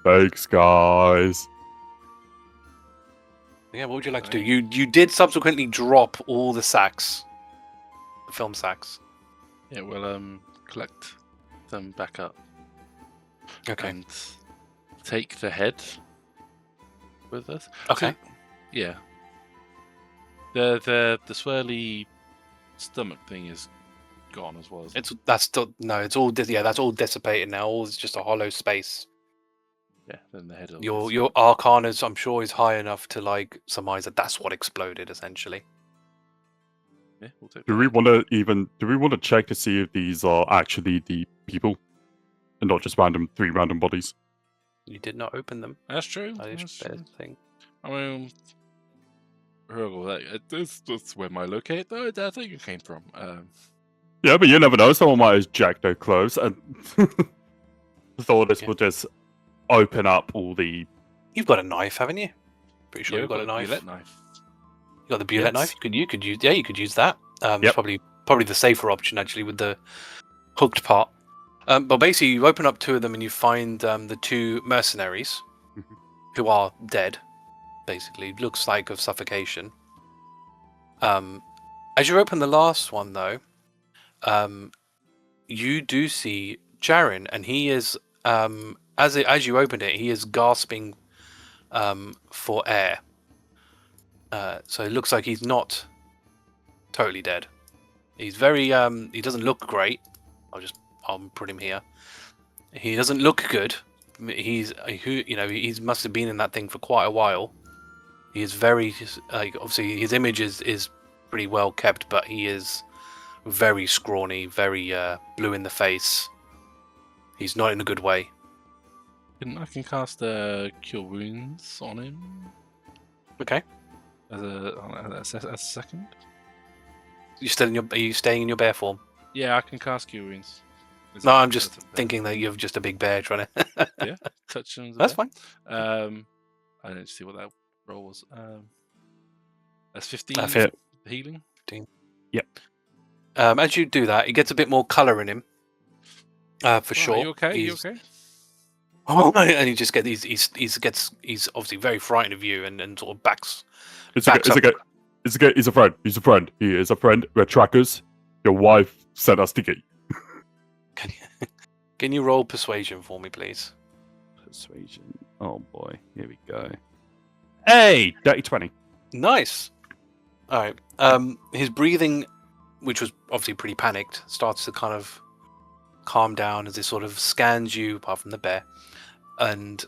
Thanks, guys. Yeah, what would you like to do? You did subsequently drop all the sacks. The film sacks. Yeah, we'll collect them back up. Okay. And take the head with us. Okay. So, yeah. The swirly stomach thing is gone as well. That's all dissipated now. All is just a hollow space. Yeah, then the head. Your arcana, I'm sure, is high enough to surmise that that's what exploded essentially. Yeah, we'll take Do we want to check to see if these are actually the people and not just three random bodies? You did not open them. That's true. That's the thing. I mean, Hrugguhl, that's where my that thing came from. Yeah, but you never know. Someone might have jacked their clothes and thought this would just open up all the... You've got a knife, haven't you? Pretty sure Yeah, you've got a knife. Bulette knife. You got the Bulette knife. You could use that. Yep. It's probably the safer option actually with the hooked part. But basically, you open up two of them and you find the two mercenaries who are dead. Basically, looks like of suffocation. As you open the last one, though, you do see Jaren, and he is as you opened it, he is gasping for air. So it looks like he's not totally dead. He's very he doesn't look great. I'll put him here. He doesn't look good. He must have been in that thing for quite a while. He is very obviously his image is pretty well kept, but he is very scrawny, very blue in the face. He's not in a good way. I can cast Cure Wounds on him. Okay. As a second. Are you staying in your bear form? Yeah, I can cast Cure Wounds. No, I'm just thinking that you're just a big bear trying to. Yeah, touch him. That's fine. I didn't see what that roll was. That's 15. That's it. Healing. 15. Yep. As you do that, it gets a bit more colour in him. For sure. Are you okay? You okay? Oh, and he just gets he's obviously very frightened of you and sort of backs. It's okay. He's a friend. He's a friend. He is a friend. We're trackers. Your wife sent us to get you. Can you roll persuasion for me, please? Persuasion. Oh boy, here we go. Hey, dirty 20. Nice. All right. His breathing, which was obviously pretty panicked, starts to kind of calm down as he sort of scans you, apart from the bear, and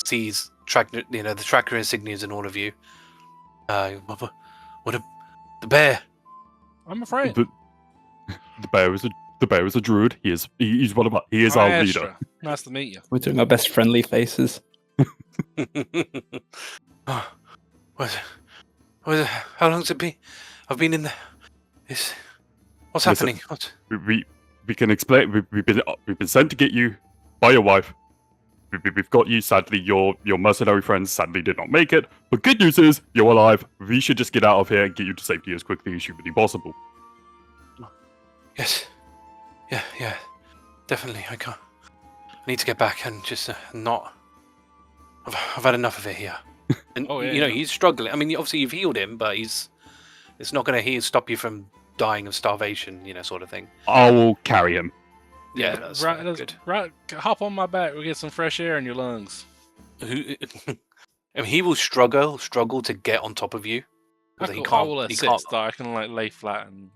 sees the tracker insignias in all of you. The bear. I'm afraid. The bear is a druid. He's one of our. He is our Astra. leader. Nice to meet you. We're doing our best friendly faces. How long's it been? I've been in the. What's happening? What? We can explain. We've been sent to get you by your wife. We've got you. Sadly, your mercenary friends sadly did not make it. But good news is you're alive. We should just get out of here and get you to safety as quickly as humanly possible. Yes. Yeah. Definitely. I can't. I need to get back and just not. I've had enough of it here. And he's struggling. I mean, obviously you've healed him, but it's not going to stop you from dying of starvation, sort of thing. I will carry him. Yeah, that's good. Right, hop on my back. We'll get some fresh air in your lungs. I mean, he will struggle to get on top of you. I will assist. I can lay flat and.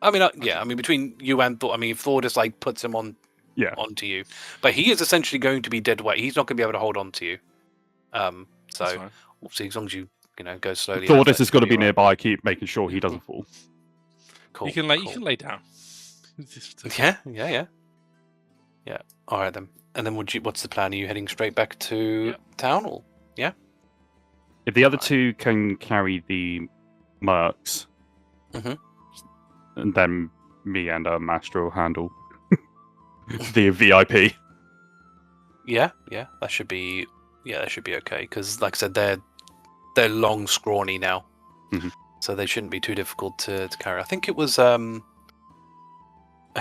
I mean, between you and Thor, if Thordas puts him on, onto you, but he is essentially going to be dead weight. He's not going to be able to hold on to you. So obviously, as long as you go slowly. Thordas is going to be nearby. Keep making sure he doesn't fall. Cool. You can lay down. Yeah. All right then. And then what's the plan? Are you heading straight back to town, or yeah? If the other two can carry the mercs, and then me and Master will handle the VIP. Yeah, that should be okay. Because, like I said, they're long, scrawny now, so they shouldn't be too difficult to carry. I think it was a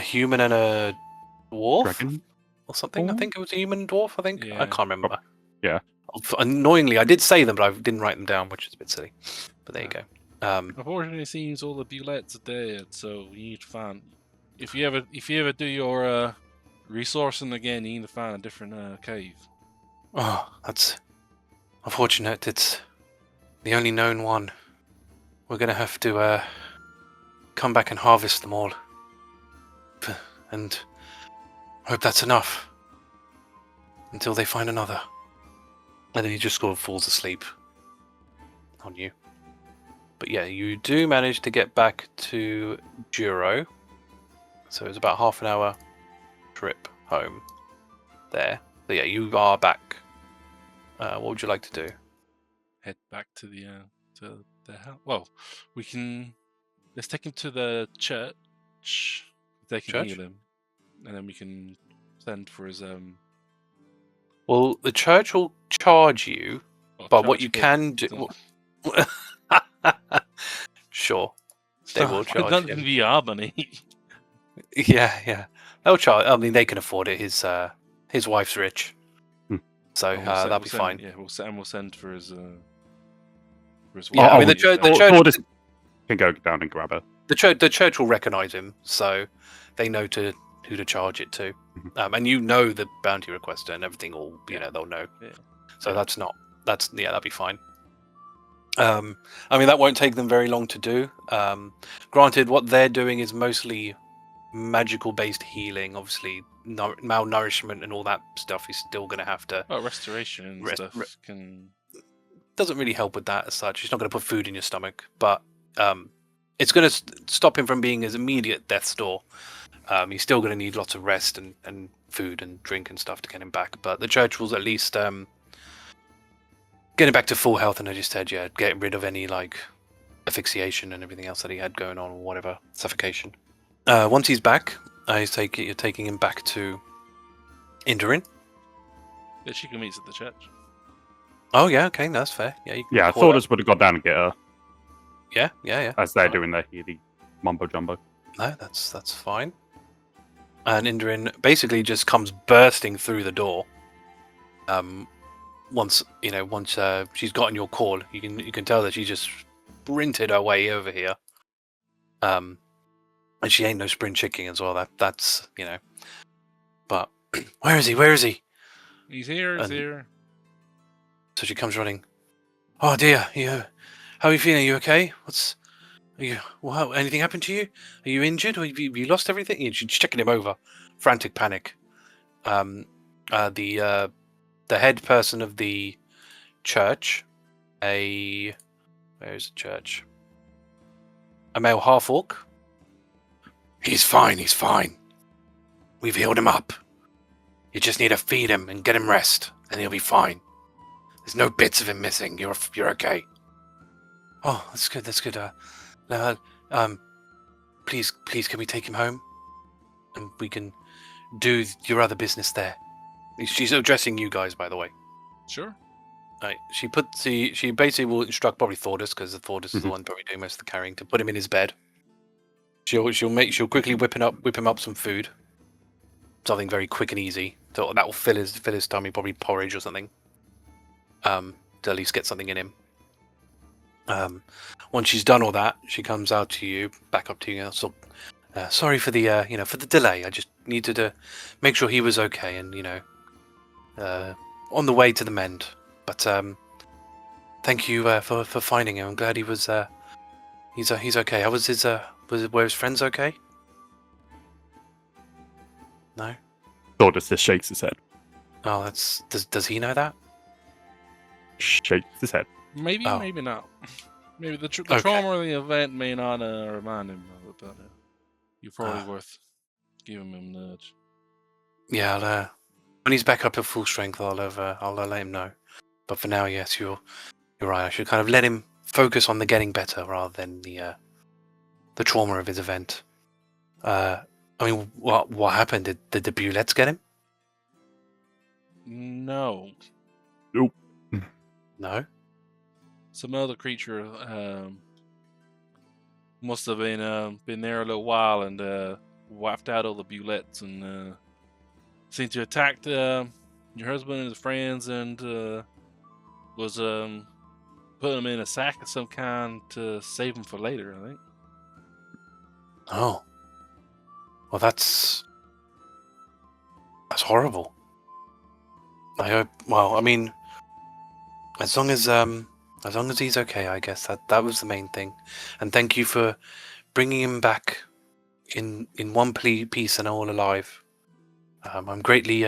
human and a dwarf. Dragon? Or something. I think it was a human and dwarf. I think I can't remember. Yeah. Annoyingly, I did say them, but I didn't write them down, which is a bit silly. But there you go. Unfortunately, it seems all the bullets are dead, so you need to find. If you ever do your resourcing again, you need to find a different cave. Oh, that's unfortunate. It's the only known one. We're gonna have to come back and harvest them all, and hope that's enough until they find another. And then he just sort of falls asleep on you. But yeah, you do manage to get back to Juro. So it's about half an hour trip home there. So yeah, you are back. What would you like to do? Head back to the house. Well, let's take him to the church. They can heal him, and then we can send for his Well, the church will charge you, but what you can do. Sure, they will charge him. him. VR money. Yeah. They'll charge. I mean, they can afford it. His wife's rich, so that'll be fine. Yeah, we'll send for his. Yeah, I mean the church Thordas can go down and grab her. the church will recognize him, so they know who to charge it to. And you know the bounty requester and everything. All they'll know. Yeah. So that'd be fine. I mean that won't take them very long to do. Granted, what they're doing is mostly magical based healing. Obviously, malnourishment and all that stuff is still going to have to. Oh, restoration and stuff can. Doesn't really help with that as such. It's not going to put food in your stomach, but it's going to stop him from being his immediate death's door. He's still going to need lots of rest and food and drink and stuff to get him back. But the church will at least get him back to full health, and I just said, getting rid of any like asphyxiation and everything else that he had going on, or whatever, suffocation. Once he's back, I take it you're taking him back to Indurin. Yeah, she can meet at the church. Oh yeah, okay, that's fair. Yeah, you can Yeah, call her. Thordas would have got down and get her Yeah. as they're doing their healing mumbo jumbo. No, that's fine. And Indurin basically just comes bursting through the door. Once she's gotten your call, you can tell that she just sprinted her way over here. And she ain't no sprint chicken as well. That's. But where is he? He's here. He's here. So she comes running. Oh dear, how are you feeling? Are you okay? Anything happened to you? Are you injured? Or have you lost everything? And she's checking him over. Frantic panic. The head person of the church, where is the church? A male half-orc. He's fine. We've healed him up. You just need to feed him and get him rest, and he'll be fine. There's no bits of him missing. You're okay. Oh, that's good. Please, can we take him home, and we can do your other business there? She's addressing you guys, by the way. Sure. Right. She basically will instruct probably Thordas, because Thordas is the one probably doing most of the carrying, to put him in his bed. She'll quickly whip him up some food, something very quick and easy. So that will fill his tummy, probably porridge or something. To at least get something in him. Once she's done all that, she comes out to you, back up to you. So, sorry for the for the delay. I just needed to make sure he was okay, and on the way to the mend. But thank you for finding him. I'm glad he was he's okay. How was were his friends okay? No. Thordas just shakes his head. Oh, does he know that? Shakes his head. Maybe not. Maybe the trauma of the event may not remind him of it, but you're probably worth giving him a nudge. Yeah, when he's back up to full strength, I'll let him know. But for now, yes, you're right. I should kind of let him focus on the getting better rather than the trauma of his event. I mean, what happened? Did the Bullets get him? No. Nope. No. Some other creature must have been there a little while and wiped out all the Bullets and seemed to attack your husband and his friends and was putting them in a sack of some kind to save them for later, I think. Oh. Well, that's horrible. I hope. Well, I mean, as long as he's okay, I guess that was the main thing. And thank you for bringing him back in one piece and all alive. I'm greatly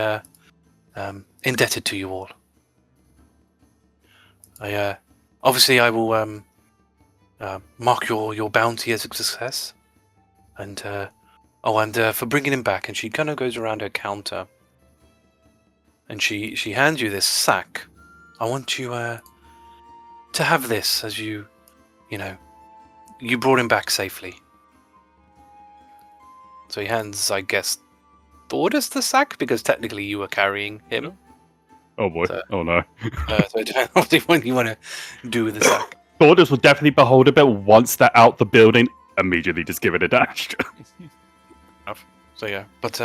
indebted to you all. I obviously I will mark your bounty as a success, and for bringing him back. And she kind of goes around her counter, and she hands you this sack. I want you to have this as you brought him back safely. So he hands, I guess, Thordas the sack, because technically you were carrying him. Oh boy! So, oh no! So it depends what you want to do with the sack. Thordas will definitely behold a bit once they're out the building. Immediately, just give it a dash. So yeah, but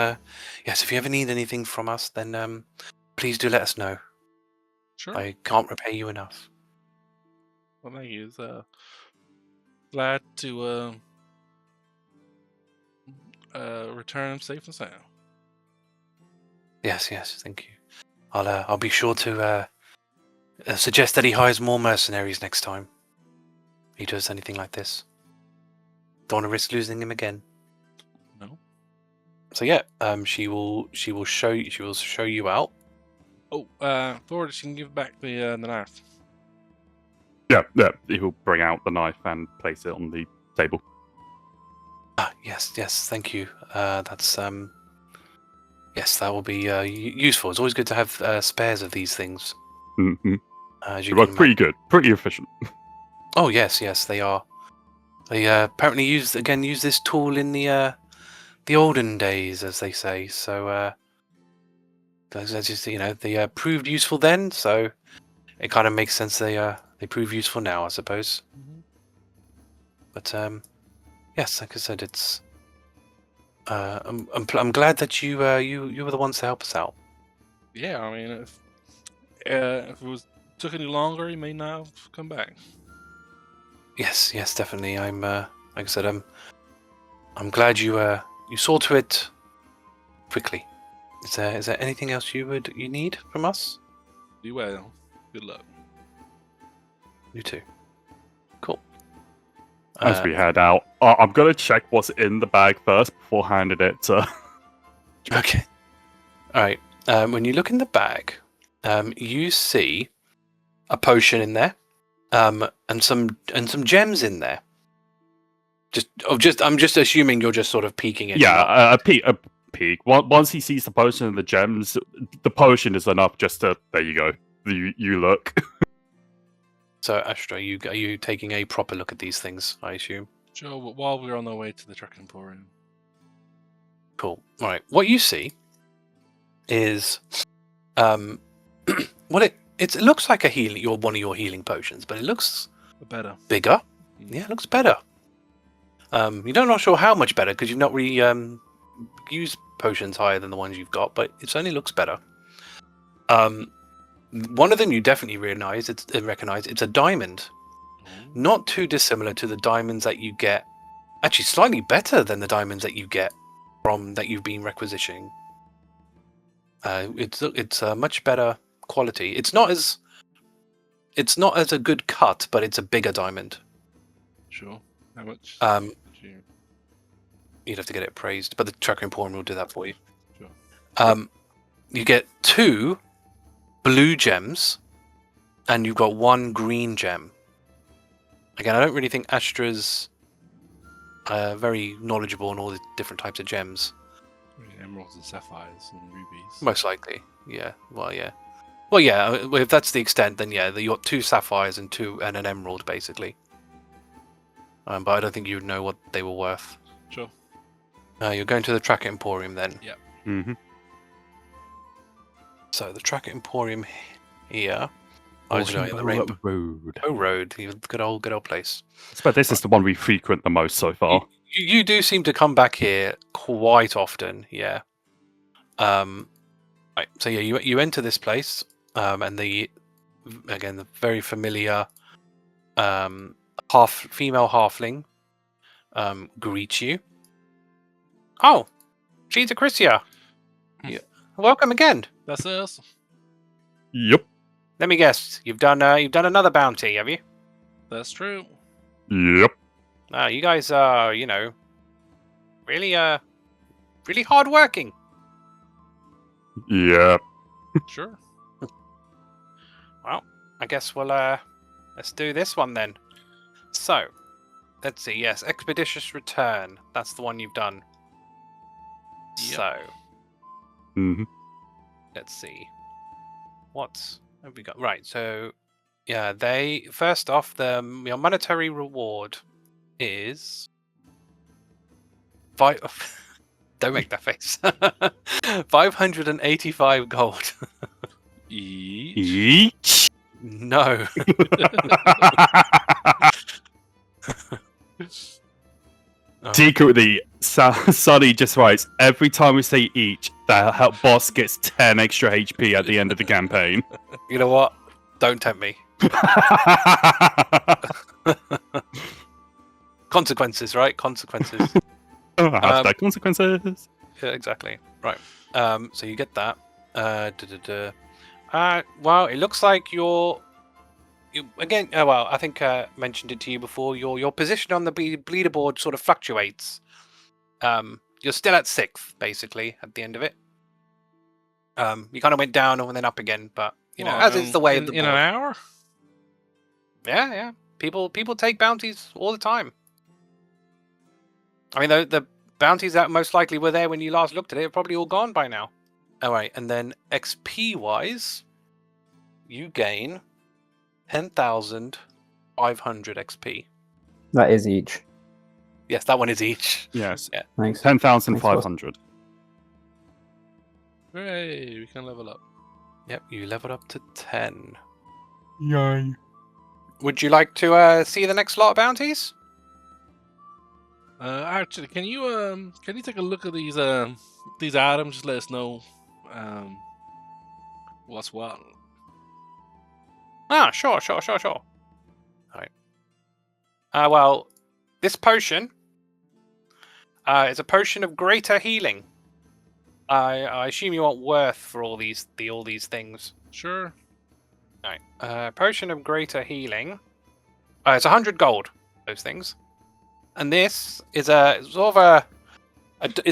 yes, if you ever need anything from us, then please do let us know. Sure. I can't repay you enough. Well, thank you. Glad to return safe and sound. Yes, thank you. I'll be sure to suggest that he hires more mercenaries next time he does anything like this. Don't want to risk losing him again. No. So yeah, she will show you out. Oh, Thordas, you can give back the knife. Yeah, he'll bring out the knife and place it on the table. Yes, thank you. That's yes, that will be useful. It's always good to have spares of these things. Mm-hmm. As They you work can pretty good, pretty efficient. Oh yes, they are. They apparently use this tool in the olden days, as they say. So that's just they proved useful then. So it kind of makes sense they prove useful now, I suppose. Mm-hmm. But yes, like I said, it's I'm glad that you were the ones to help us out. Yeah, I mean, if it took any longer, he may not have come back. Yes, definitely. I'm like I said, I'm glad you saw to it quickly. Is there anything else you need from us? Do well. Good luck. You too. Cool. As we head out, I'm gonna check what's in the bag first before handing it to. Okay. All right. When you look in the bag, you see a potion in there, and some gems in there. I'm just assuming you're just sort of peeking it. Yeah, a peek. Once he sees the potion and the gems, the potion is enough just to. There you go. You look. So Astra, are you taking a proper look at these things? I assume. Sure. While we're on our way to the Tracas Emporium. Cool. All right. What you see is, well, it looks like one of your healing potions, but it looks Better. bigger. Yeah, it looks better. You're not sure how much better because you've not really used potions higher than the ones you've got, but it certainly looks better. One of them you definitely recognize it's a diamond. Not too dissimilar to the diamonds that you get. Actually, slightly better than the diamonds that you get from that you've been requisitioning. It's a much better quality. It's not as a good cut, but it's a bigger diamond. Sure. How much? You'd have to get it appraised, but the Tracas Emporium will do that for you. Sure. You get 2 blue gems, and you've got 1 green gem. Again, I don't really think Astra's very knowledgeable on all the different types of gems. Emeralds and sapphires and rubies. Most likely, yeah. Well, yeah. If that's the extent, then yeah, you got 2 sapphires and an emerald, basically. But I don't think you would know what they were worth. Sure. You're going to the Tracas Emporium then. Yeah. Mm-hmm. So the Tracas Emporium here. Road. Road. Good old place. But this is the one we frequent the most so far. You do seem to come back here quite often, yeah. Right. So yeah, you enter this place, and the very familiar female halfling greets you. Oh, Tracas of Crisia. Yeah. Welcome again. That's us. Yep. Let me guess. You've done another bounty, have you? That's true. Yep. You guys are, really hardworking. Yeah. Sure. Well, I guess let's do this one then. So, let's see. Yes, expeditious return. That's the one you've done. Yep. So, Mm-hmm. let's see. What have we got? Right. So, yeah, first off, your monetary reward is don't make that face. 585 gold. Each. No. Secretly, Sunny just writes, every time we say each, the boss gets 10 extra HP at the end of the campaign. You know what? Don't tempt me. Consequences, right? Consequences. Hashtag consequences. Yeah, exactly. Right. So you get that. Well, it looks like you again. Well, I think I mentioned it to you before. Your position on the leaderboard sort of fluctuates. You're still at 6th, basically, at the end of it. You kind of went down and then up again, but as is the way of the board. In an hour. Yeah. People take bounties all the time. I mean, the bounties that most likely were there when you last looked at it are probably all gone by now. All right, and then XP-wise, you gain 10,500 XP. That is each. Yes, that one is each. Yes. Yeah. Thanks. 10,500. Hooray! We can level up. Yep, you leveled up to 10. Yay. Would you like to see the next lot of bounties? Actually, can you take a look at these items? Just let us know what's what. Ah, sure. All right. Well, this potion is a potion of greater healing. I assume you want worth for all these things. Sure. All right. Potion of greater healing. It's 100 gold. Those things. And this is it's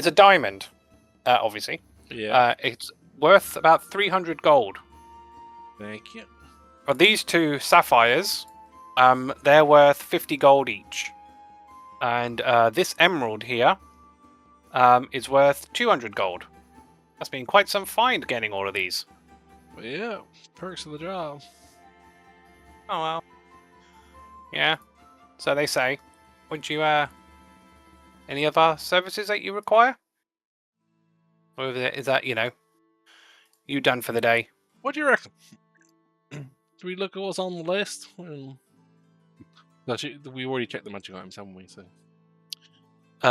a diamond, obviously. Yeah. It's worth about 300 gold. Thank you. For these two sapphires, they're worth 50 gold each. And this emerald here is worth 200 gold. That's been quite some find getting all of these. Well, yeah, perks of the job. Oh well. Yeah, so they say. Would you, any other services that you require? Or is that, you done for the day? What do you reckon? Do we look at what's on the list? Actually, we already checked the magic items, haven't we? So.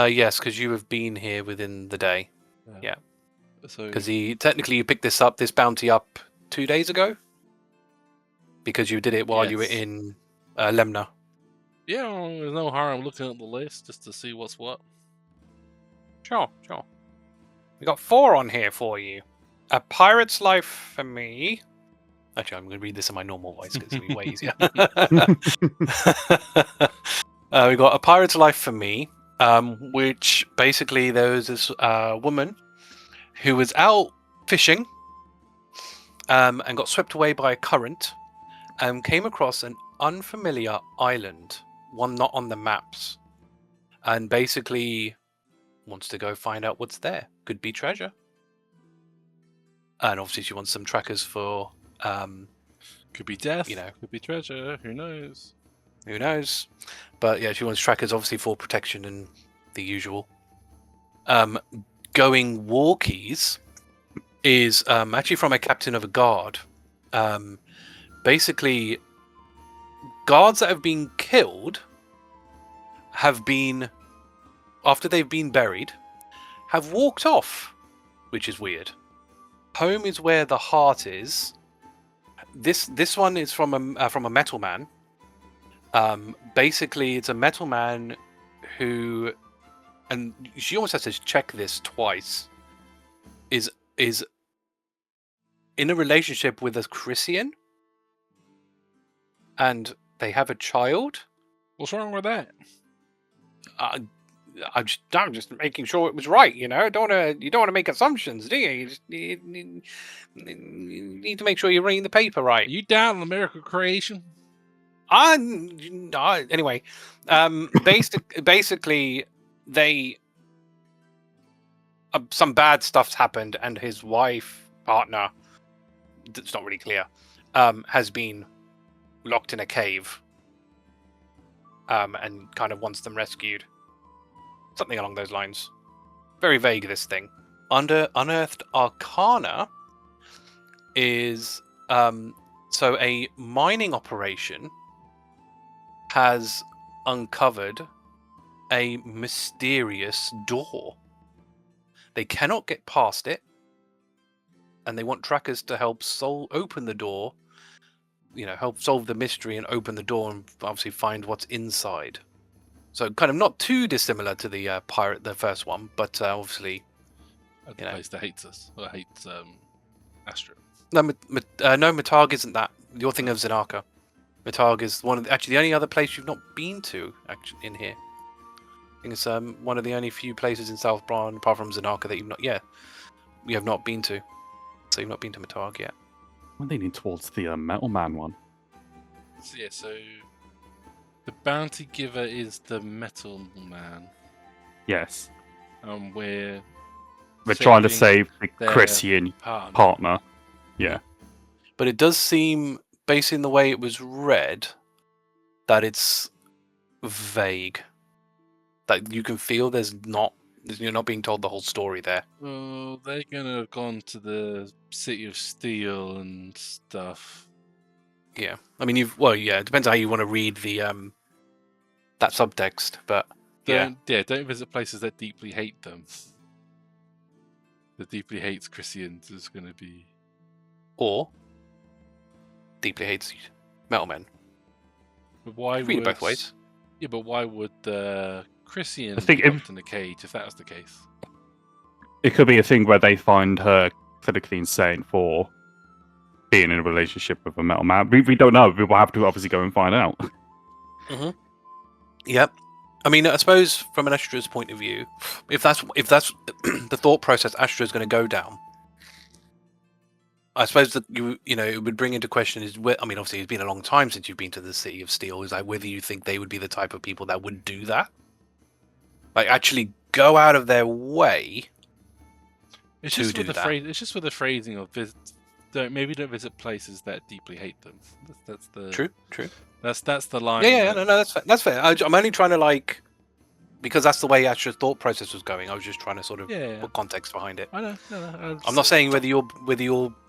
Yes, because you have been here within the day. Yeah. So. Because technically you picked this bounty up 2 days ago. Because you did it while you were in Lemna. Yeah, well, there's no harm looking at the list just to see what's what. Sure. We got 4 on here for you. A pirate's life for me. Actually, I'm going to read this in my normal voice because it'll be way easier. We got a pirate's life for me, which basically there was this woman who was out fishing and got swept away by a current and came across an unfamiliar island, one not on the maps, and basically wants to go find out what's there. Could be treasure. And obviously she wants some trackers for could be death, could be treasure, who knows? But yeah, she wants trackers obviously for protection and the usual. Going walkies is actually from a captain of a guard. Basically guards that have been killed have been, after they've been buried, have walked off, which is weird. Home is where the heart is. This one is from a metal man. Basically, it's a metal man who, and she almost has to check this twice. Is in a relationship with a Crisian, and they have a child. What's wrong with that? I'm just making sure it was right, you don't want to make assumptions, do you? You need to make sure you're reading the paper right. Are you down on the miracle creation? Anyway, basically, they some bad stuff's happened, and his partner, it's not really clear, has been locked in a cave, and kind of wants them rescued. Something along those lines. Very vague, this thing. Under Unearthed Arcana is so a mining operation has uncovered a mysterious door. They cannot get past it, and they want trackers to help open the door, help solve the mystery and open the door and obviously find what's inside. So kind of not too dissimilar to the pirate, the first one, but obviously At the You know. place that hates us, or hates Astra. no, no, Matarg isn't that. You're thinking of Zanarka. Matarg is one of actually the only other place you've not been to actually in here. I think it's one of the only few places in South Bron, apart from Zanarka, that you have not been to. So you've not been to Matarg yet. I'm leaning towards the Metal Man one. So, yeah, so the bounty giver is the Metal Man. Yes. We're trying to saving save the their Crisian partner. partner. Yeah. But it does seem, based on the way it was read, that it's vague. That you can feel you're not being told the whole story there. Oh, they're gonna have gone to the City of Steel and stuff. Yeah, I mean, it depends how you want to read the that subtext, but Don't visit places that deeply hate them. That deeply hates Crisians is gonna be. or deeply hates metal men. But why Read it would both ways. Yeah, but why would the Crisian I think be if- locked in a cage if that was the case? It could be a thing where they find her clinically insane for being in a relationship with a Metal Man. We don't know. We will have to obviously go and find out. Yep. I mean, I suppose from an Astra's point of view, if that's the thought process Astra's going to go down, I suppose that it would bring into question is. I mean, obviously, it's been a long time since you've been to the City of Steel. Is like whether you think they would be the type of people that would do that, like actually go out of their way. It's to just do with the that. phrase. It's just with the phrasing of don't visit places that deeply hate them. That's the True. That's the line. Yeah. No, that's fair. That's fair. I'm only trying to because that's the way Astra's thought process was going. I was just trying to sort of Yeah. put context behind it. I know. No, I'm not saying whether your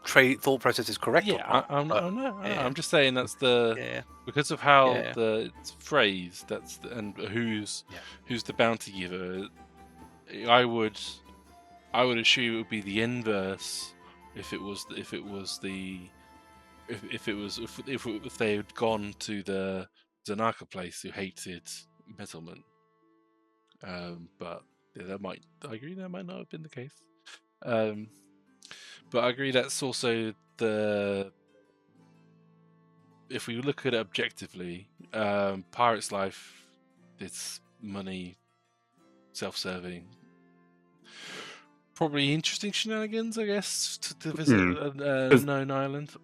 thought process is correct or Yeah, not. I'm just saying that's the Yeah. because of how Yeah. it's phrased. And who's the bounty giver. I would assume it would be the inverse if they had gone to the Zanarka place who hated Metalman. But yeah, I agree that might not have been the case. But I agree that's also if we look at it objectively, Pirate's Life, it's money, self-serving. Probably interesting shenanigans, I guess, to visit a known island.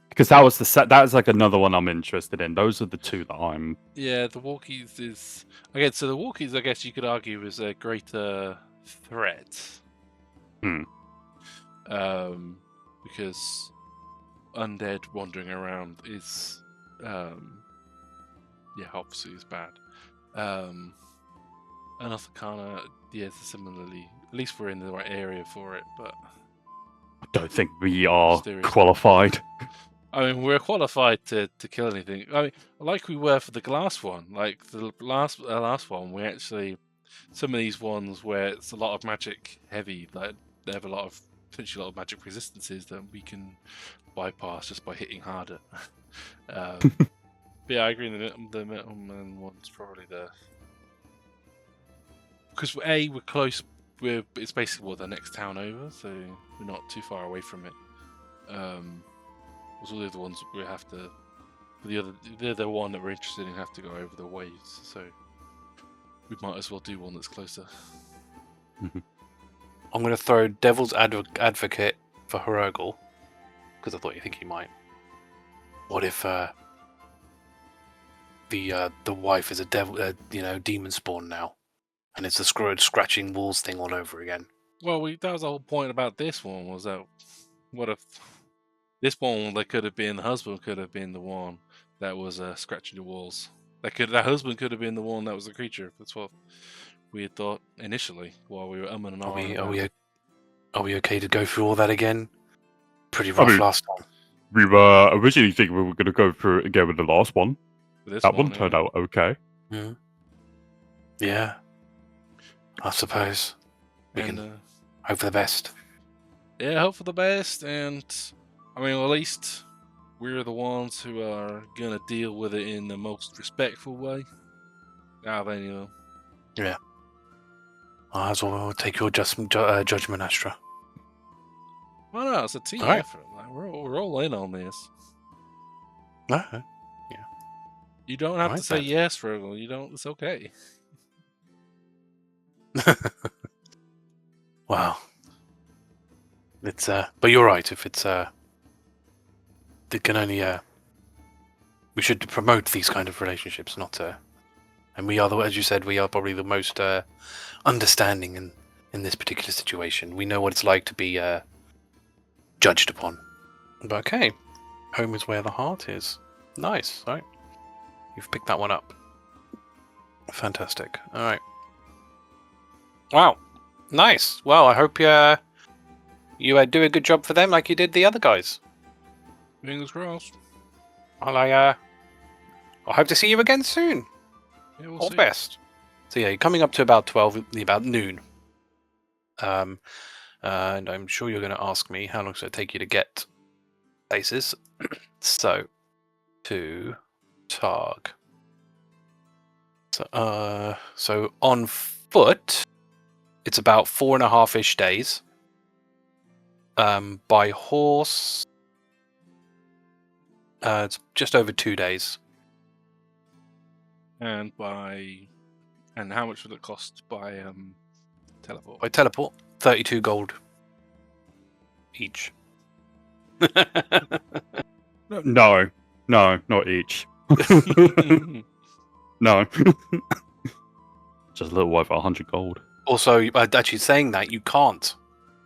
Because that was that is like another one I'm interested in. Those are the two that I'm. Yeah, the Walkies is again. So the Walkies, I guess you could argue, is a greater threat. Because undead wandering around is, obviously is bad. And Arthakana, similarly. At least we're in the right area for it, but I don't think we are Mysterious. qualified. I mean, we're qualified to kill anything. I mean, like we were for the glass one. Like the last one, we actually some of these ones where it's a lot of magic heavy, like they have potentially a lot of magic resistances that we can bypass just by hitting harder. But yeah, I agree. The Metal Man one's probably because we're close. It's basically the next town over, so we're not too far away from it. All the other ones we have to. The other one that we're interested in have to go over the waves, so we might as well do one that's closer. I'm going to throw devil's advocate for Hrugguhl because I thought you think he might. What if the wife is a devil, demon spawn now, and it's the scratching walls thing all over again? Well, that was the whole point about this one. Was that what if this one? That could have been the husband. Could have been the one that was scratching the walls. That husband could have been the one that was the creature. That's what we had thought initially while we were umming and ahhing. Are we okay to go through all that again? Pretty rough last time. We were originally thinking we were going to go through it again with the last one. That one turned yeah. out okay. Mm. Yeah, I suppose we can hope for the best. Yeah, hope for the best, and I mean, at least we're the ones who are gonna deal with it in the most respectful way. Then you know. Yeah. As well, take your judgment, Astra. Well, no, it's a team Alright. effort. Like, we're all in on this. Uh-huh. You don't have Right, to say then. yes, Hrugguhl. You don't. It's okay. Wow. It's but you're right. If it's it can only we should promote these kind of relationships, not and we are as you said, we are probably the most understanding in this particular situation. We know what it's like to be judged upon. But okay, home is where the heart is. Nice, right? You've picked that one up. Fantastic. All right. Wow. Nice. Well, I hope you do a good job for them like you did the other guys. Fingers crossed. Well, I hope to see you again soon. Yeah, we'll All see. the best. So yeah, you're coming up to about noon. And I'm sure you're going to ask me how long does it take you to get places. So, to Targ. So on foot, it's about 4.5-ish days. By horse, it's just over 2 days. And how much would it cost by teleport? By teleport, 32 gold each. No, not each. No. Just a little over 100 gold. Also, actually saying that, you can't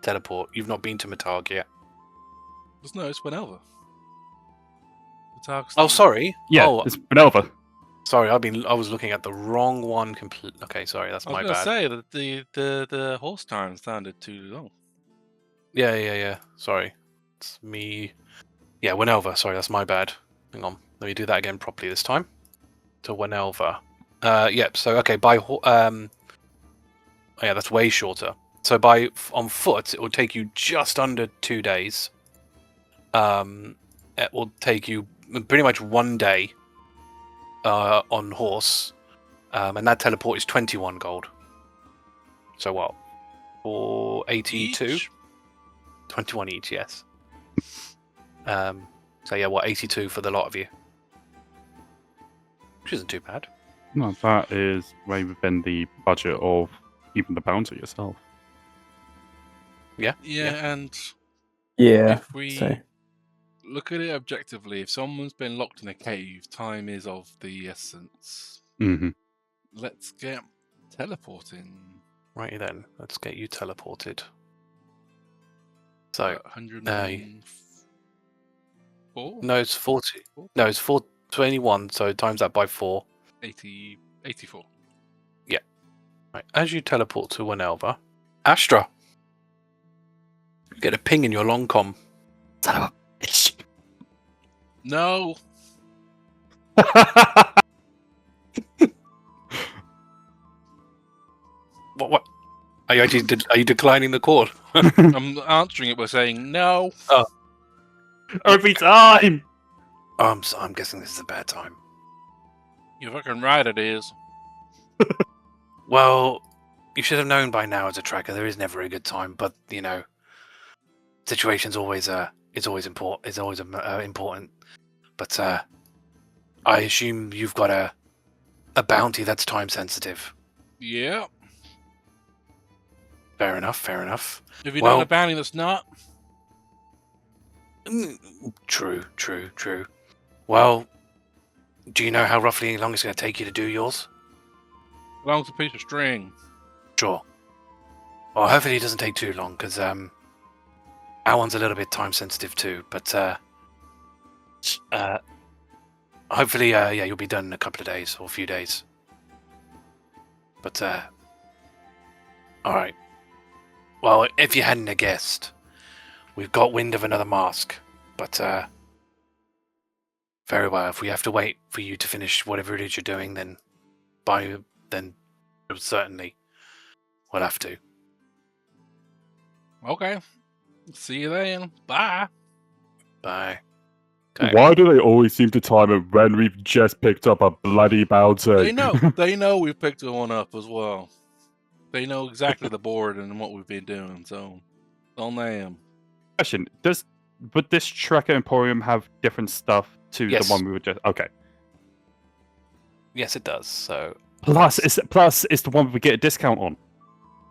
teleport. You've not been to Matarg yet. No, it's Winelva. Oh, sorry. Yeah, Oh, it's Benelva. sorry. I was looking at the wrong one. Okay, sorry. That's I my was bad. going to say that the horse time sounded too long. Yeah. Sorry, it's me. Yeah, Winelva. Sorry, that's my bad. Hang on. Let me do that again properly this time. To Winelva. Yep. So okay, oh yeah, that's way shorter. So on foot, it will take you just under 2 days. It will take you pretty much 1 day on horse, and that teleport is 21 gold. So what? For 82? Each? 21 each, yes. So yeah, what, 82 for the lot of you? Which isn't too bad. No, that is way within the budget of even the bounty yourself. Yeah. And Yeah. if we So look at it objectively, if someone's been locked in a cave, time is of the essence. Mm-hmm. Let's get teleporting. Righty then, let's get you teleported. So 104? no, it's 40. No, it's 421. So times that by 4. 84. Right. As you teleport to Winelva, Astra, you get a ping in your long com. Son of a bitch. No. What? Are you declining the call? I'm answering it by saying no. Every time! I'm guessing this is a bad time. You're fucking right, it is. Well, you should have known by now as a tracker there is never a good time, but you know, situation's always important. It's always important. But I assume you've got a bounty that's time sensitive. Yeah. Fair enough. Have you done a bounty that's not? True. Well, do you know how roughly long it's going to take you to do yours? Long as a piece of string. Sure. Well, hopefully it doesn't take too long, because our one's a little bit time sensitive too. But hopefully, you'll be done in a couple of days or a few days. But all right. Well, if you hadn't have guessed, we've got wind of another mask. But very well. If we have to wait for you to finish whatever it is you're doing, then certainly we'll have to. Okay. See you then. Bye. Bye. Okay. Why do they always seem to time it when we've just picked up a bloody bounty? They know. They know we've picked one up as well. They know exactly the board and what we've been doing. So, on them. Question: would this Tracker Emporium have different stuff to Yes. the one we were just? Okay. Yes, it does. So Plus, it's the one we get a discount on.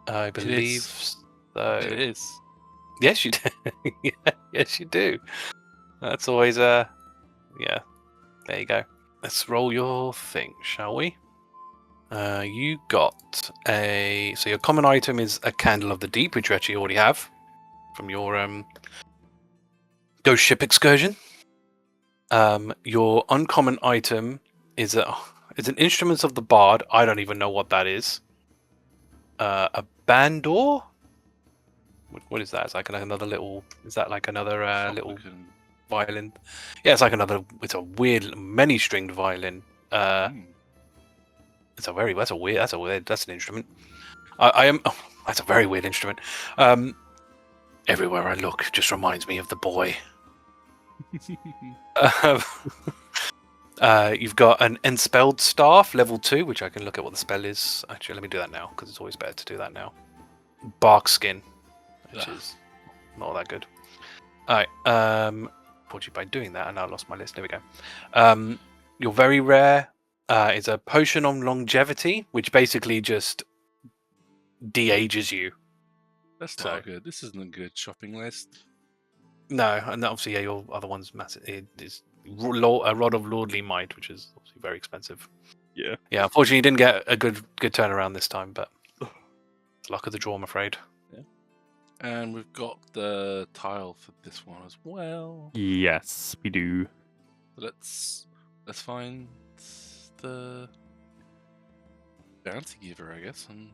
I believe so. It is. Yes, you do. Yeah, yes, you do. That's always yeah. There you go. Let's roll your thing, shall we? You got so your common item is a Candle of the Deep, which you actually already have from your Ghost Ship excursion. Your uncommon item is an Instruments of the Bard. I don't even know what that is. A Bandor. What is that? It's like another little. Is that like another little violin? Yeah, it's like another. It's a weird, many-stringed violin. That's an instrument. That's a very weird instrument. Everywhere I look, just reminds me of the boy. You've got an Enspelled Staff, level 2, which I can look at what the spell is. Actually, let me do that now, because it's always better to do that now. Bark Skin, which is not that good. Alright, fortunately by doing that, I now lost my list. There we go. Your very rare is a Potion on Longevity, which basically just de-ages you. That's not good. This isn't a good shopping list. No, and obviously, yeah, your other one's massive. It is a Rod of Lordly Might, which is obviously very expensive. Yeah. Yeah, unfortunately, you didn't get a good turnaround this time, but it's luck of the draw, I'm afraid. Yeah. And we've got the tile for this one as well. Yes, we do. Let's find the bounty giver, I guess, and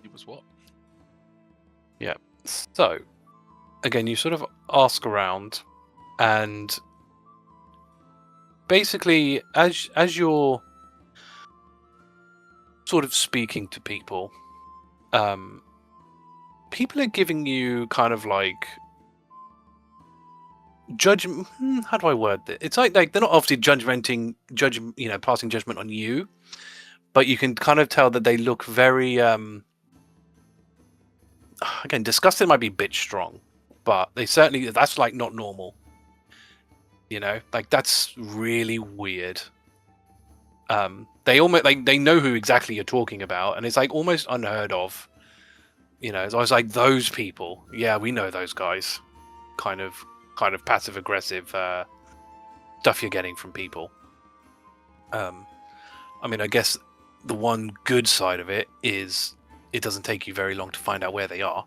he was what? Yeah. So, again, you sort of ask around, and basically, as you're sort of speaking to people, people are giving you kind of like judgment. How do I word it? It's like they're not obviously passing judgment on you, but you can kind of tell that they look very again, disgusted might be a bit strong, but that's like not normal. You know, like that's really weird. They almost they know who exactly you're talking about, and it's like almost unheard of. You know, so I was like, those people, yeah, we know those guys. Kind of passive aggressive stuff you're getting from people. I mean, I guess the one good side of it is it doesn't take you very long to find out where they are.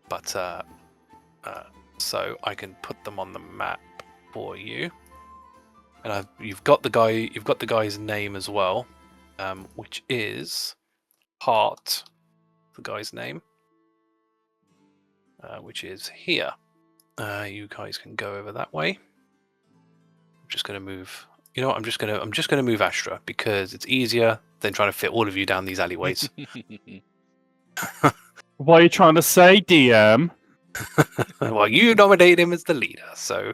But so I can put them on the map for you, and you've got the guy's name as well, which is Hart. The guy's name, which is here. You guys can go over that way. I'm just going to move. You know what? I'm just going to move Astra because it's easier than trying to fit all of you down these alleyways. What are you trying to say, DM? Well, you nominated him as the leader, so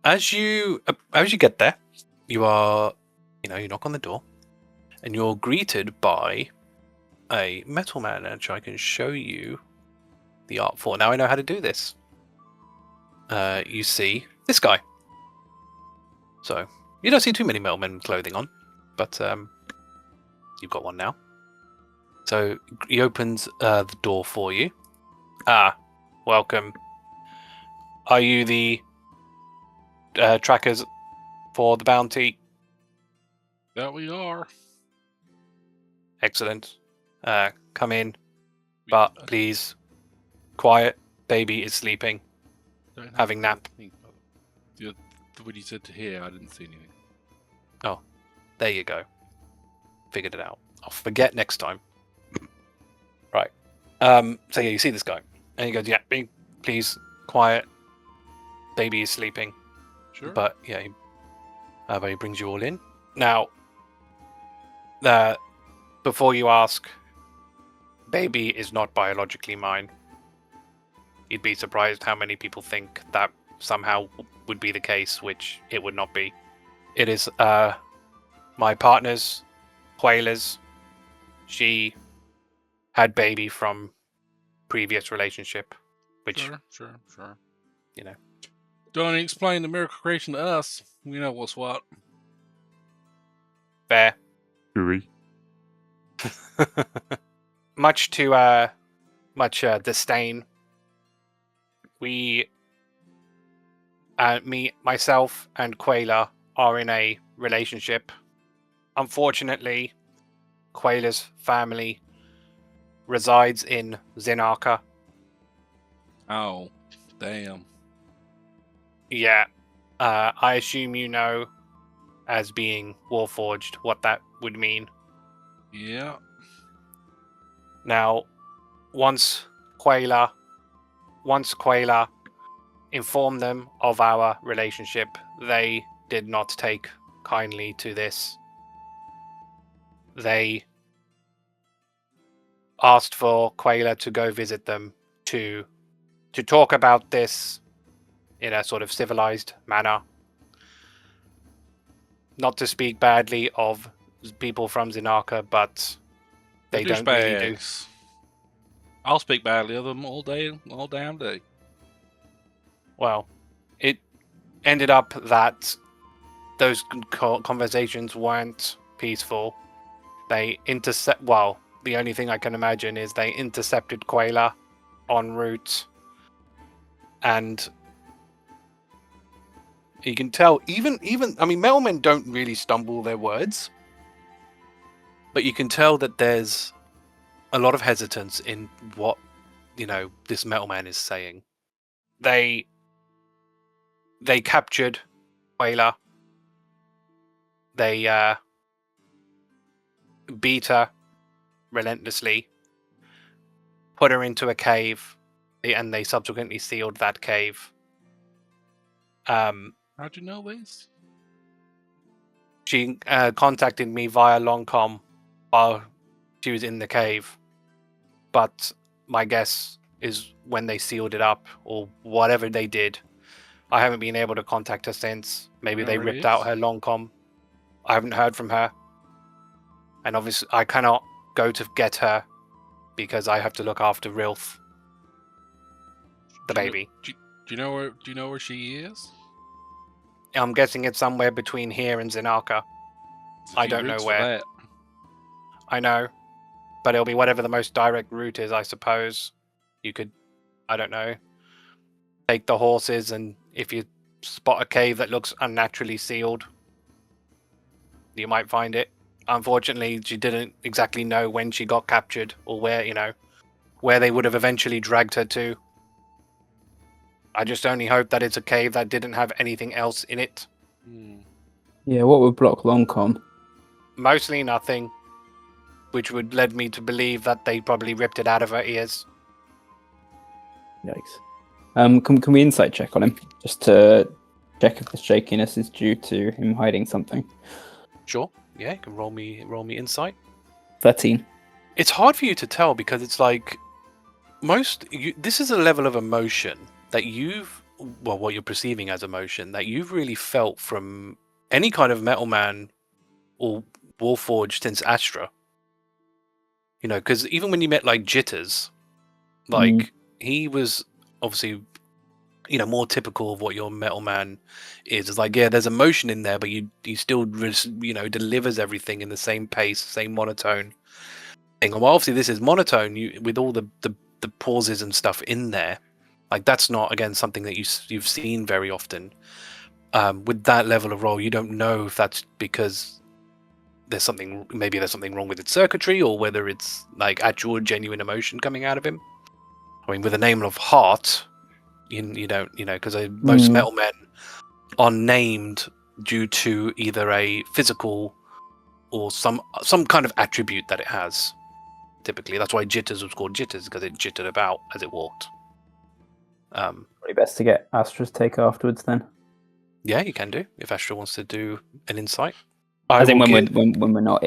as you get there, you knock on the door, and you're greeted by a metal man, which I can show you the art for. Now I know how to do this. You see this guy. So you don't see too many metal men with clothing on, but you've got one now. So he opens the door for you. Welcome. Are you the trackers for the bounty? That we are. Excellent. Come in, but please, quiet. Baby is sleeping, having nap. When you said to here, I didn't see anything. Oh, there you go. Figured it out. I'll forget next time. Right. So yeah, you see this guy, and he goes, "Yeah, please, quiet. Baby is sleeping." Sure. But yeah, but he brings you all in. Now, before you ask, baby is not biologically mine. You'd be surprised how many people think that somehow would be the case, which it would not be. It is my partner's, Quayla's. She had baby from previous relationship, which Sure. you know. Don't explain the miracle creation to us. We know what's what. Fair. Uri. Much to disdain, we, myself and Quayla are in a relationship. Unfortunately, Quayla's family resides in Zinarka. Oh, damn. Yeah, I assume you know, as being Warforged, what that would mean. Yeah. Now, once Quayla informed them of our relationship, they did not take kindly to this. They asked for Quayla to go visit them to talk about this in a sort of civilized manner. Not to speak badly of people from Zinarka, but they don't really do. I'll speak badly of them all damn day. Well, it ended up that those conversations weren't peaceful. They the only thing I can imagine is they intercepted Quayla en route, and you can tell even I mean, metalmen don't really stumble their words, but you can tell that there's a lot of hesitance in what this metalman is saying. They captured Quayla. They beat her relentlessly, put her into a cave, and they subsequently sealed that cave. How'd you know this? She contacted me via Longcom while she was in the cave, but my guess is when they sealed it up or whatever they did. I haven't been able to contact her since. Maybe they ripped out her Longcom. I haven't heard from her. And obviously I cannot go to get her because I have to look after Rilf, the baby. Do you know where she is? I'm guessing it's somewhere between here and Zinarka. I don't know where. I know, but it'll be whatever the most direct route is, I suppose. You could, I don't know, take the horses, and if you spot a cave that looks unnaturally sealed, you might find it. Unfortunately, she didn't exactly know when she got captured or where they would have eventually dragged her to. I just only hope that it's a cave that didn't have anything else in it. Yeah, what would block Longcom? Mostly nothing, which would lead me to believe that they probably ripped it out of her ears. Yikes. Can we insight check on him? Just to check if the shakiness is due to him hiding something. Sure. Yeah, you can roll me insight. 13. It's hard for you to tell because it's like this is a level of emotion that what you're perceiving as emotion that you've really felt from any kind of metalman or Warforged since Astra. Because even when you met like Jitters, he was obviously more typical of what your metalman is. It's like, yeah, there's emotion in there, but he still delivers everything in the same pace, same monotone thing. And while obviously this is monotone, with all the pauses and stuff in there, like that's not again something that you've seen very often. With that level of role, you don't know if that's because there's something wrong with its circuitry, or whether it's like actual genuine emotion coming out of him. I mean, with a name of Heart, you don't, because most metalmen are named due to either a physical or some kind of attribute that it has. Typically, that's why Jitters was called Jitters, because it jittered about as it walked. Probably best to get Astra's take afterwards then. Yeah, you can do if Astra wants to do an insight. I think when we're not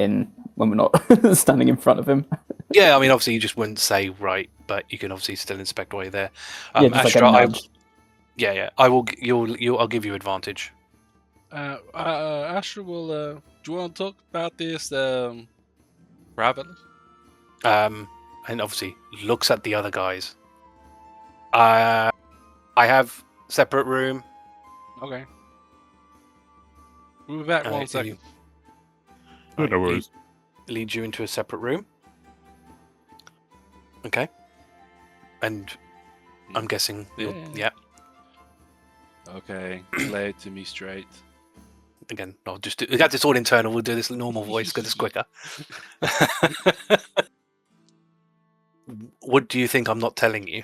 standing in front of him. Yeah, I mean, obviously you just wouldn't say right, but you can obviously still inspect while you're there. Yeah, just Astra, like a nudge. Yeah. I will. I'll give you advantage. Astra will. Do you want to talk about this privately? And obviously looks at the other guys. I have separate room. Okay. We'll be back Uh, 1 second. No worries. Leads you into a separate room. Okay. And I'm guessing. Yeah. Okay. Lay it to me straight. Again, I'll just we got this all internal. We'll do this normal voice because it's quicker. What do you think I'm not telling you?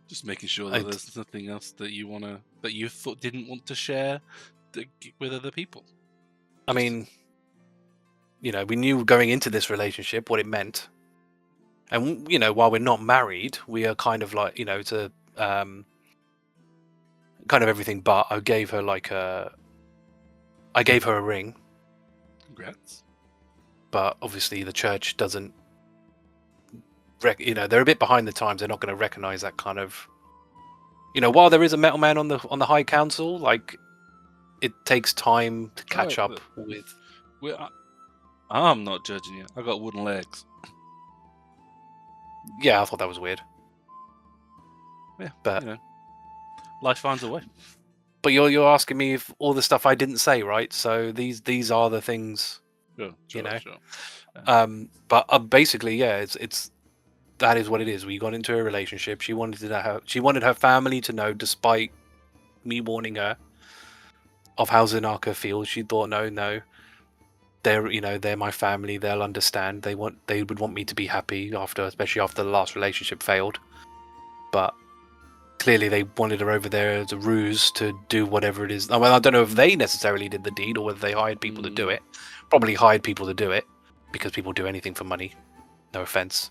Just making sure that there's nothing else that you thought didn't want to share with other people. I mean, we knew going into this relationship what it meant, and while we're not married, we are kind of like to kind of everything. But I gave her a ring. Congrats. But obviously the church doesn't. They're a bit behind the times. They're not going to recognize that kind of. While there is a metal man on the High Council, like it takes time to catch up with. I'm not judging you. I got wooden legs. Yeah, I thought that was weird. Yeah, but life finds a way. But you're asking me if all the stuff I didn't say, right? So these are the things. Sure. But basically, yeah, it's that is what it is. We got into a relationship. She wanted her family to know, despite me warning her of how Zanaka feels. She thought, no, they're my family. They'll understand. They would want me to be happy especially after the last relationship failed. But clearly, they wanted her over there as a ruse to do whatever it is. I mean, I don't know if they necessarily did the deed or whether they hired people to do it. Probably hired people to do it because people do anything for money. No offense.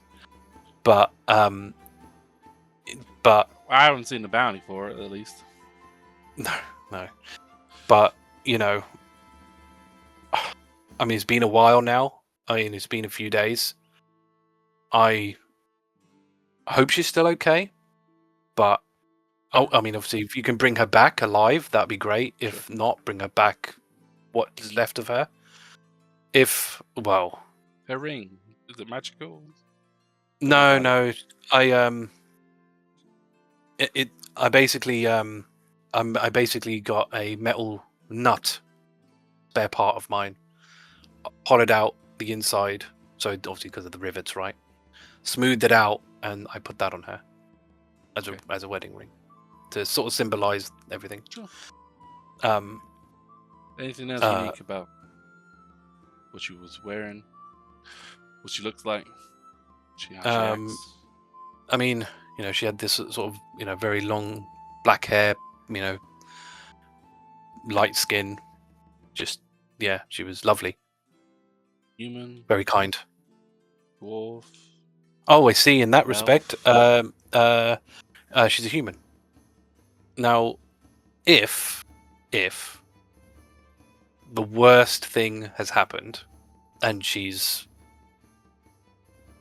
But I haven't seen the bounty for it, at least. No. But I mean, it's been a while now. I mean, it's been a few days. I hope she's still okay. But I mean, obviously, if you can bring her back alive, that'd be great. If not, bring her back. What is left of her? Her ring, is it magical? No. I basically got a metal nut spare part of mine, hollowed out the inside, so obviously because of the rivets, right? Smoothed it out, and I put that on her as a wedding ring to sort of symbolize everything. Sure. Anything else unique about what she was wearing? What she looked like? I mean, she had this sort of, very long black hair, light skin. Just, yeah, she was lovely. Human. Very kind. Dwarf. Oh, I see. In that respect, she's a human. Now, if the worst thing has happened, and she's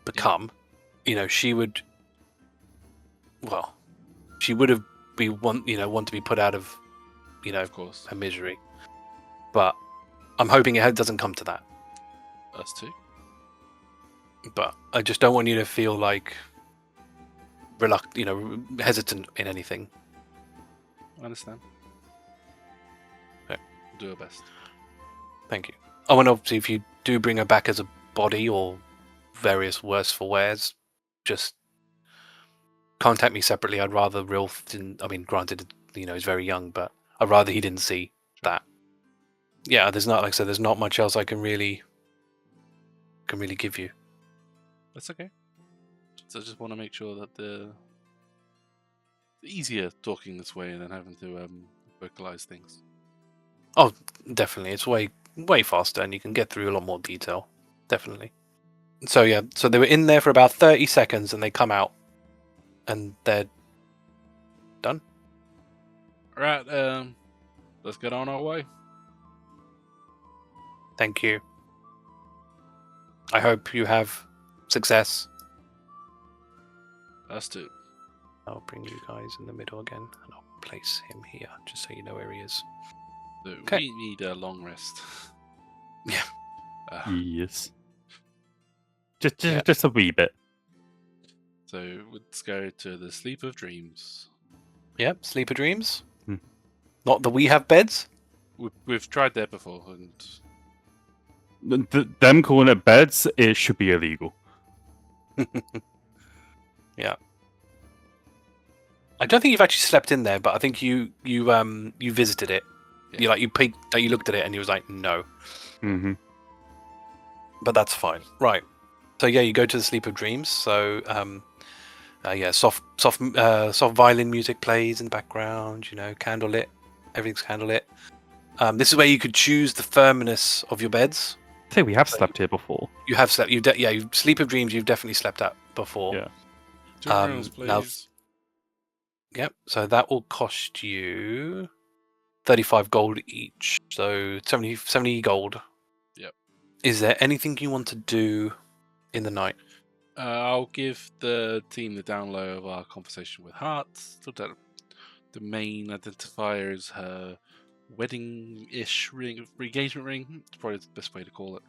become, she would. Well, she would have want to be put out of, of course, her misery. But I'm hoping it doesn't come to that. Us too. But I just don't want you to feel like hesitant in anything. I understand. Okay. We'll do our best. Thank you. Oh, and obviously, if you do bring her back as a body or various worse for wears, just contact me separately. I'd rather Rilf didn't. I mean, granted, he's very young, but I'd rather he didn't see that. Yeah, there's not, like I said, there's not much else I can really give you. That's okay. So I just want to make sure that the easier talking this way than having to vocalize things. Oh, definitely. It's way faster, and you can get through a lot more detail. Definitely. So yeah, so they were in there for about 30 seconds, and they come out, and they're done. All right, let's get on our way. Thank you. I hope you have success. Us too. I'll bring you guys in the middle again, and I'll place him here, just so you know where he is. So Okay. we need a long rest. Yeah. Yes. Just a wee bit. So let's go to the Sleep of Dreams. Yep, Sleeper Dreams. Hmm. Not the we have beds. We've tried that before, and Them calling it beds, it should be illegal. Yeah. I don't think you've actually slept in there, but I think you visited it. Yeah. You peeked, you looked at it, and you was like, no. Mm-hmm. But that's fine. Right. So yeah, you go to the Sleep of Dreams. So soft violin music plays in the background. You know, candlelit. Everything's candlelit. This is where you could choose the firmness of your beds. I think we have slept here before. You have slept. Sleep of Dreams. You've definitely slept at before. Yeah. 2 rounds, please. now- Yep. So that will cost you 35 gold each. So 70 gold. Yep. Is there anything you want to do in the night? I'll give the team the download of our conversation with Hart. So that the main identifier is her wedding-ish ring, engagement ring. It's probably the best way to call it.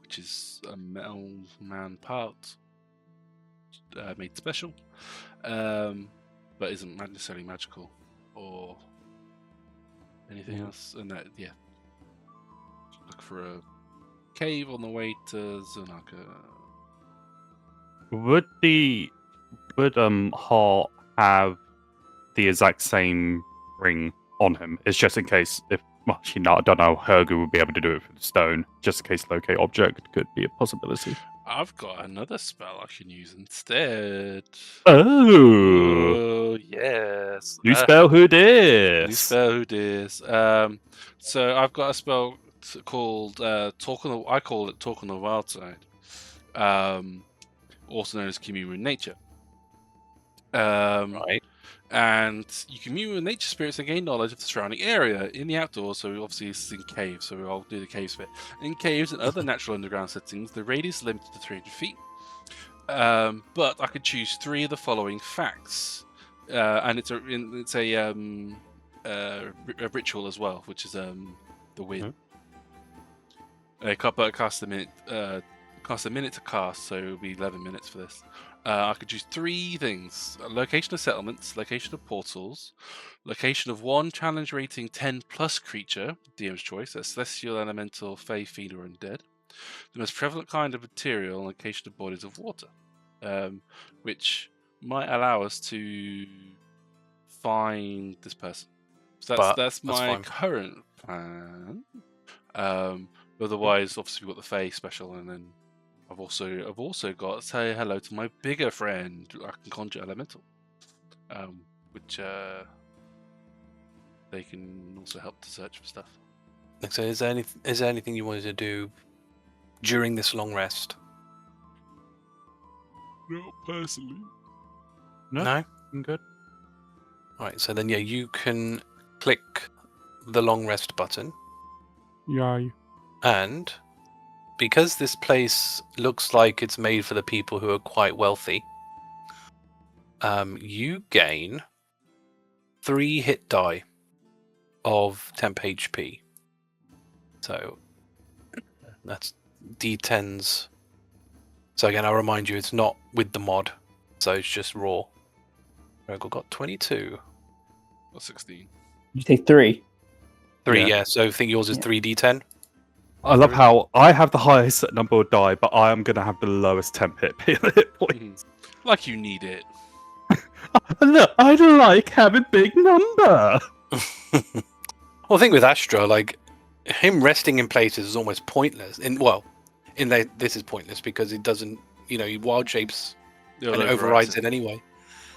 Which is a metal man part made special, but isn't necessarily magical or anything else. And that, yeah, look for a cave on the way to Zunaka. Would Hart have the exact same ring on him? It's just in case I don't know. Hrugguhl would be able to do it for the stone, just in case locate object could be a possibility. I've got another spell I can use instead. Oh, Yes. new spell. Who New dis? spell who dis. So I've got a spell called Talk on the. I call it Talk on the Wild Side. Also known as Commune with Nature. Right. And you commune with nature spirits and gain knowledge of the surrounding area in the outdoors. So obviously this is in caves, so I'll do the caves bit. In caves and other natural underground settings, the radius is limited to 300 feet. But I could choose 3 of the following facts, and it's a ritual as well, which is the wind. A couple costs a minute. Costs a minute to cast, so it'll be 11 minutes for this. I could choose 3 things: location of settlements, location of portals, location of 1 challenge rating 10 plus creature, DM's choice, that's celestial, elemental, fey, fiend, or undead. The most prevalent kind of material, and location of bodies of water, which might allow us to find this person. So that's my fine. current plan. Otherwise, obviously we've got the fey special, and then I've also got say hello to my bigger friend. I can conjure elemental, which they can also help to search for stuff. So is there anything you wanted to do during this long rest? Not personally. No? I'm good. Right, so then you can click the long rest button, Yeah. and because this place looks like it's made for the people who are quite wealthy, you gain 3 hit die of temp HP. So that's D10s. So again, I'll remind you, it's not with the mod, so it's just raw. Hrugguhl got 22. Or 16. You say 3. 3, yeah. So I think yours is 3D10. I love how I have the highest number of die, but I am going to have the lowest temp hit points. Like you need it. Look, I like having big number. Well, I think with Astra, like him resting in places is almost pointless. This is pointless because it doesn't, he wild shapes and it overrides it anyway.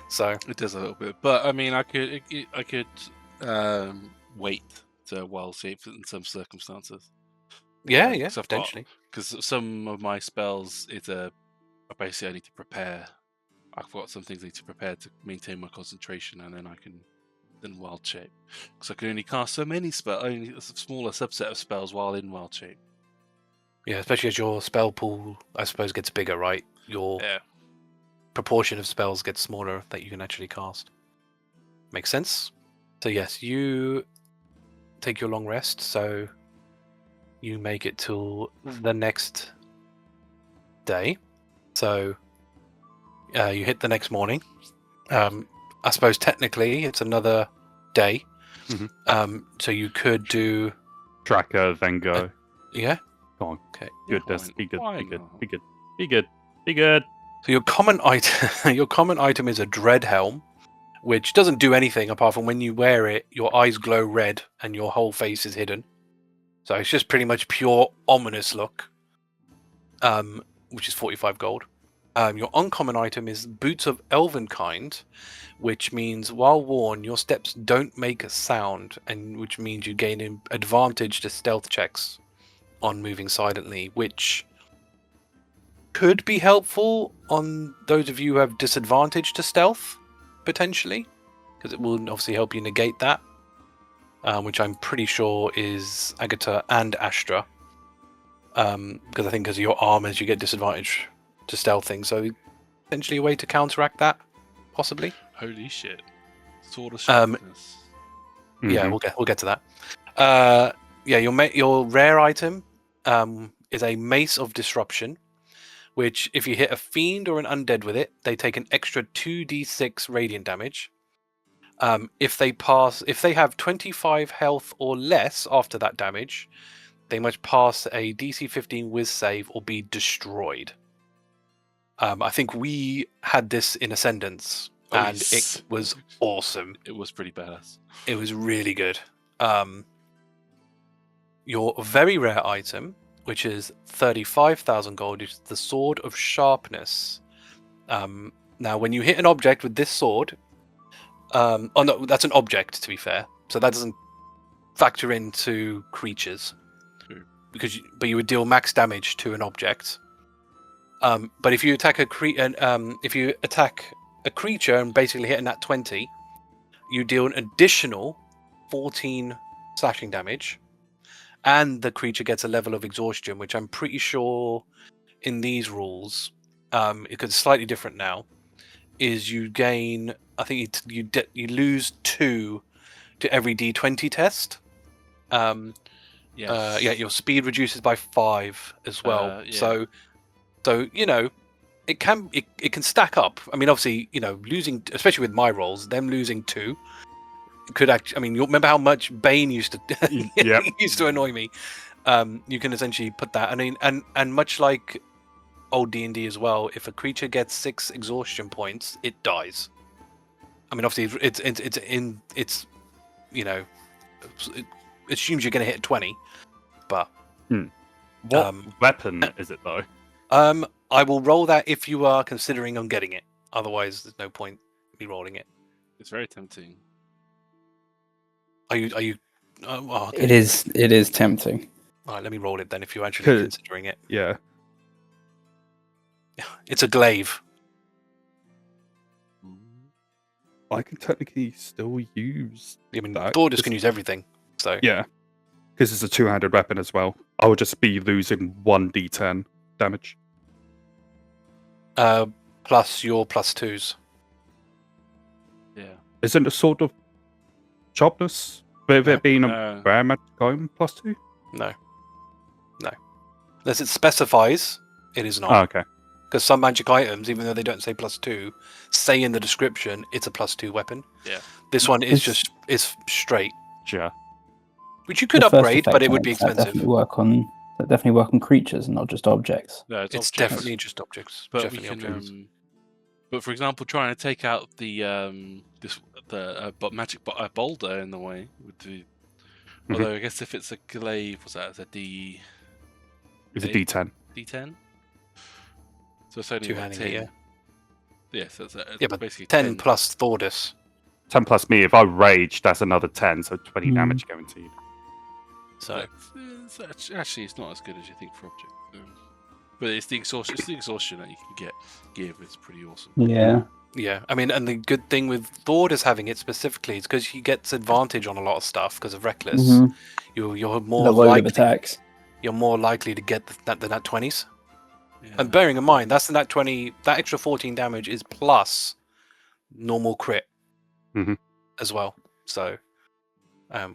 So it does a little bit, but I mean, I could wait to wild shape in some circumstances. Yeah, potentially. Because some of my spells, I basically need to prepare. I've got some things I need to prepare to maintain my concentration, and then I can wild shape. Because I can only cast so many spells, only a smaller subset of spells while in wild shape. Yeah, especially as your spell pool, I suppose, gets bigger, right? proportion of spells gets smaller that you can actually cast. Makes sense? So yes, you take your long rest, so you make it till the next day. So you hit the next morning. I suppose technically it's another day. So you could do Tracker, then go. yeah. Go on. Okay. Goodness, be good, Why be good, not? be good, be good, be good. So your common item is a dread helm, which doesn't do anything apart from when you wear it, your eyes glow red and your whole face is hidden. So it's just pretty much pure ominous look, which is 45 gold. Your uncommon item is boots of elven kind, which means while worn, your steps don't make a sound, and which means you gain an advantage to stealth checks on moving silently, which could be helpful on those of you who have disadvantage to stealth, potentially, because it will obviously help you negate that, which I'm pretty sure is Agata and Astra, because I think because of your armors you get disadvantage to stealthing, so potentially a way to counteract that, possibly. Holy shit! Sword of Sharpness. Yeah, we'll get to that. Yeah, your rare item is a Mace of Disruption, which if you hit a fiend or an undead with it, they take an extra 2d6 radiant damage. If they have 25 health or less after that damage, they must pass a DC 15 Wiz save or be destroyed. I think we had this in Ascendance, and it was awesome. It was pretty badass. It was really good. Your very rare item, which is 35,000 gold, is the Sword of Sharpness. Now, when you hit an object with this sword, oh no, that's an object, to be fair, so that doesn't factor into creatures, but you would deal max damage to an object. But if you attack a creature and basically hit a nat 20, you deal an additional 14 slashing damage, and the creature gets a level of exhaustion, which I'm pretty sure in these rules, it's slightly different now, is you gain, I think you lose 2 to every d20 test. Yes. Yeah, your speed reduces by 5 as well. Yeah. So it can stack up. I mean, obviously, losing, especially with my rolls, them losing 2 could actually. I mean, you remember how much Bane used to used to annoy me. You can essentially put that. I mean, and much like old D&D as well, if a creature gets 6 exhaustion points, it dies. I mean, obviously, it assumes you're going to hit 20, but what weapon is it though? I will roll that if you are considering on getting it. Otherwise, there's no point me rolling it. It's very tempting. Are you? Oh, okay. It is tempting. All right, let me roll it then. If you're actually considering it, Yeah. it's a glaive. I can technically still use. I mean, that, Thordas can use everything. So Yeah, because it's a two-handed weapon as well. I would just be losing 1d10 damage. plus your +2s. Yeah. Isn't a Sword of Sharpness with it being a rare magic item +2? No. Unless it specifies, it is not. Oh, okay. Because some magic items, even though they don't say +2, say in the description it's a +2 weapon. Yeah. This one is straight, Yeah. which you could The first upgrade, but effect it would be makes that expensive. definitely work on creatures and not just objects. No, It's objects. definitely just objects. But Definitely we can, objects. but for example, trying to take out the magic boulder in the way would be. Although I guess if it's a glaive, what's that? It's a D. It's a D10. D10. So it's only Two-handing 10. it, yeah. Yes, that's Yeah, but basically 10 plus Thordas. 10 plus me. If I rage, that's another 10, so 20 Mm. damage guaranteed. So Actually, it's not as good as you think for object. But it's the exhaustion. It's the exhaustion that you can give. It's pretty awesome. Yeah. yeah, I mean, and the good thing with Thordas having it specifically is because he gets advantage on a lot of stuff because of Reckless. Mhm. You're The more load of likely. attacks. You're more likely to get the nat 20s. And bearing in mind, that's that 20, that extra 14 damage is plus normal crit as well. So,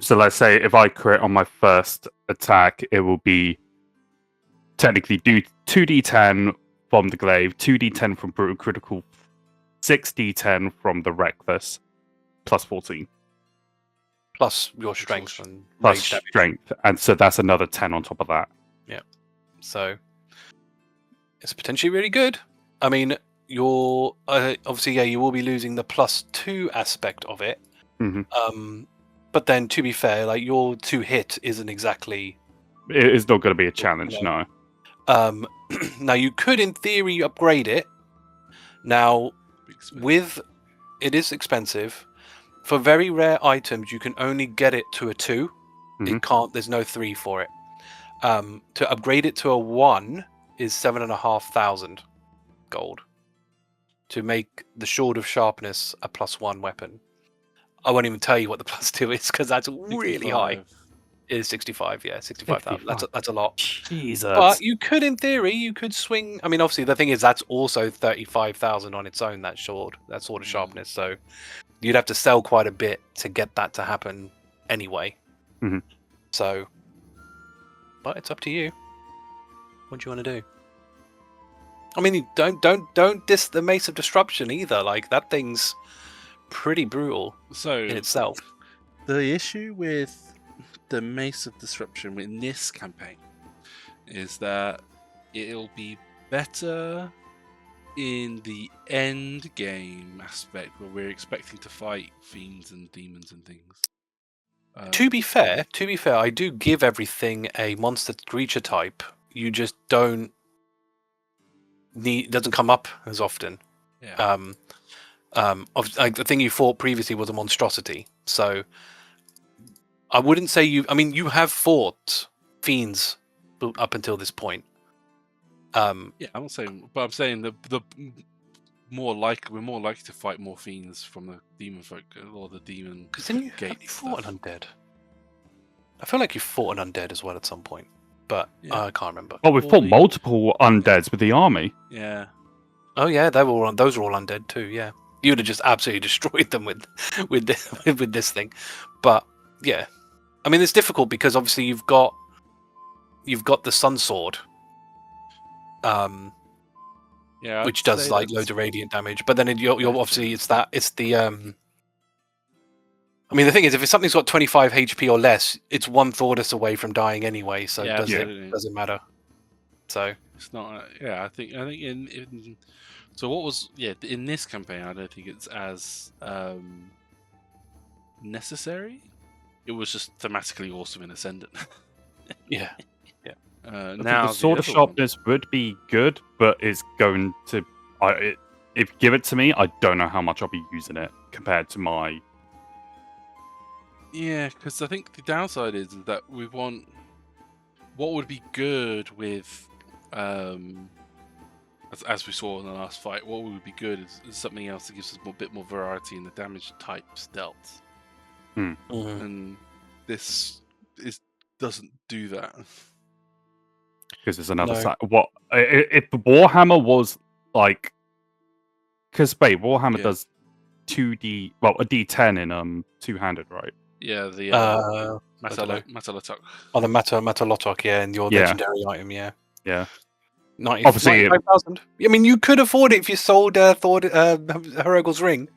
so let's say if I crit on my first attack, it will be technically do 2d10 from the glaive, 2d10 from brutal critical, 6d10 from the reckless, plus 14. plus your strength and Plus rage damage. strength, and so that's another 10 on top of that. Yeah. So it's potentially really good. I mean, you're obviously, yeah, you will be losing the +2 aspect of it. But then, to be fair, like your 2-hit isn't exactly. It is not going to be a challenge, no. Now you could, in theory, upgrade it. Now, it is expensive. For very rare items, you can only get it to a 2. It can't. There's no 3 for it. To upgrade it to a 1 is 7,500 gold. To make the Sword of Sharpness a +1 weapon. I won't even tell you what the +2 is because that's really high. It is 65, yeah, 65,000. That's a lot. Jesus. But you could, in theory, you could swing. I mean, obviously, the thing is that's also 35,000 on its own. That Sword of Sharpness. So you'd have to sell quite a bit to get that to happen anyway. So, but it's up to you. What do you want to do? I mean, don't diss the Mace of Disruption either. Like that thing's pretty brutal in itself. The issue with the Mace of Disruption in this campaign is that it'll be better in the end game aspect where we're expecting to fight fiends and demons and things. To be fair, I do give everything a monster creature type. You just don't doesn't come up as often. Yeah. The thing you fought previously was a monstrosity, so I wouldn't say you. I mean, you have fought fiends up until this point. Yeah, I'm not saying, but I'm saying the we're more likely to fight more fiends from the demon folk or the demon. Because then you fought an undead. I feel like you fought an undead as well at some point, but I can't remember. Oh, we fought multiple undeads with the army. Yeah. Oh yeah, those were all undead too. Yeah, you'd have just absolutely destroyed them with this thing. But yeah, I mean it's difficult because obviously you've got the Sun Sword, which does like loads of radiant damage. But then you're obviously it's the I mean the thing is if something's got 25 HP or less, it's one Thordas away from dying anyway. So doesn't matter. So it's not. I think in so what was in this campaign I don't think it's as necessary. It was just thematically awesome in Ascendant. Yeah. Now the Sword of Sharpness would be good, but it's going to. If give it to me, I don't know how much I'll be using it compared to my. Yeah, because I think the downside is that we want what would be good with, as we saw in the last fight, what would be good is something else that gives us a bit more variety in the damage types dealt. And this doesn't do that. Because there's another side. What if the Warhammer was like? Because Warhammer does 2D, well, a D10 in two-handed, right? Yeah, the Matalotok. Oh, the Matalotok, yeah, and your legendary item, yeah. Yeah. Obviously, 95,000. I mean, you could afford it if you sold Hrugguhl's ring,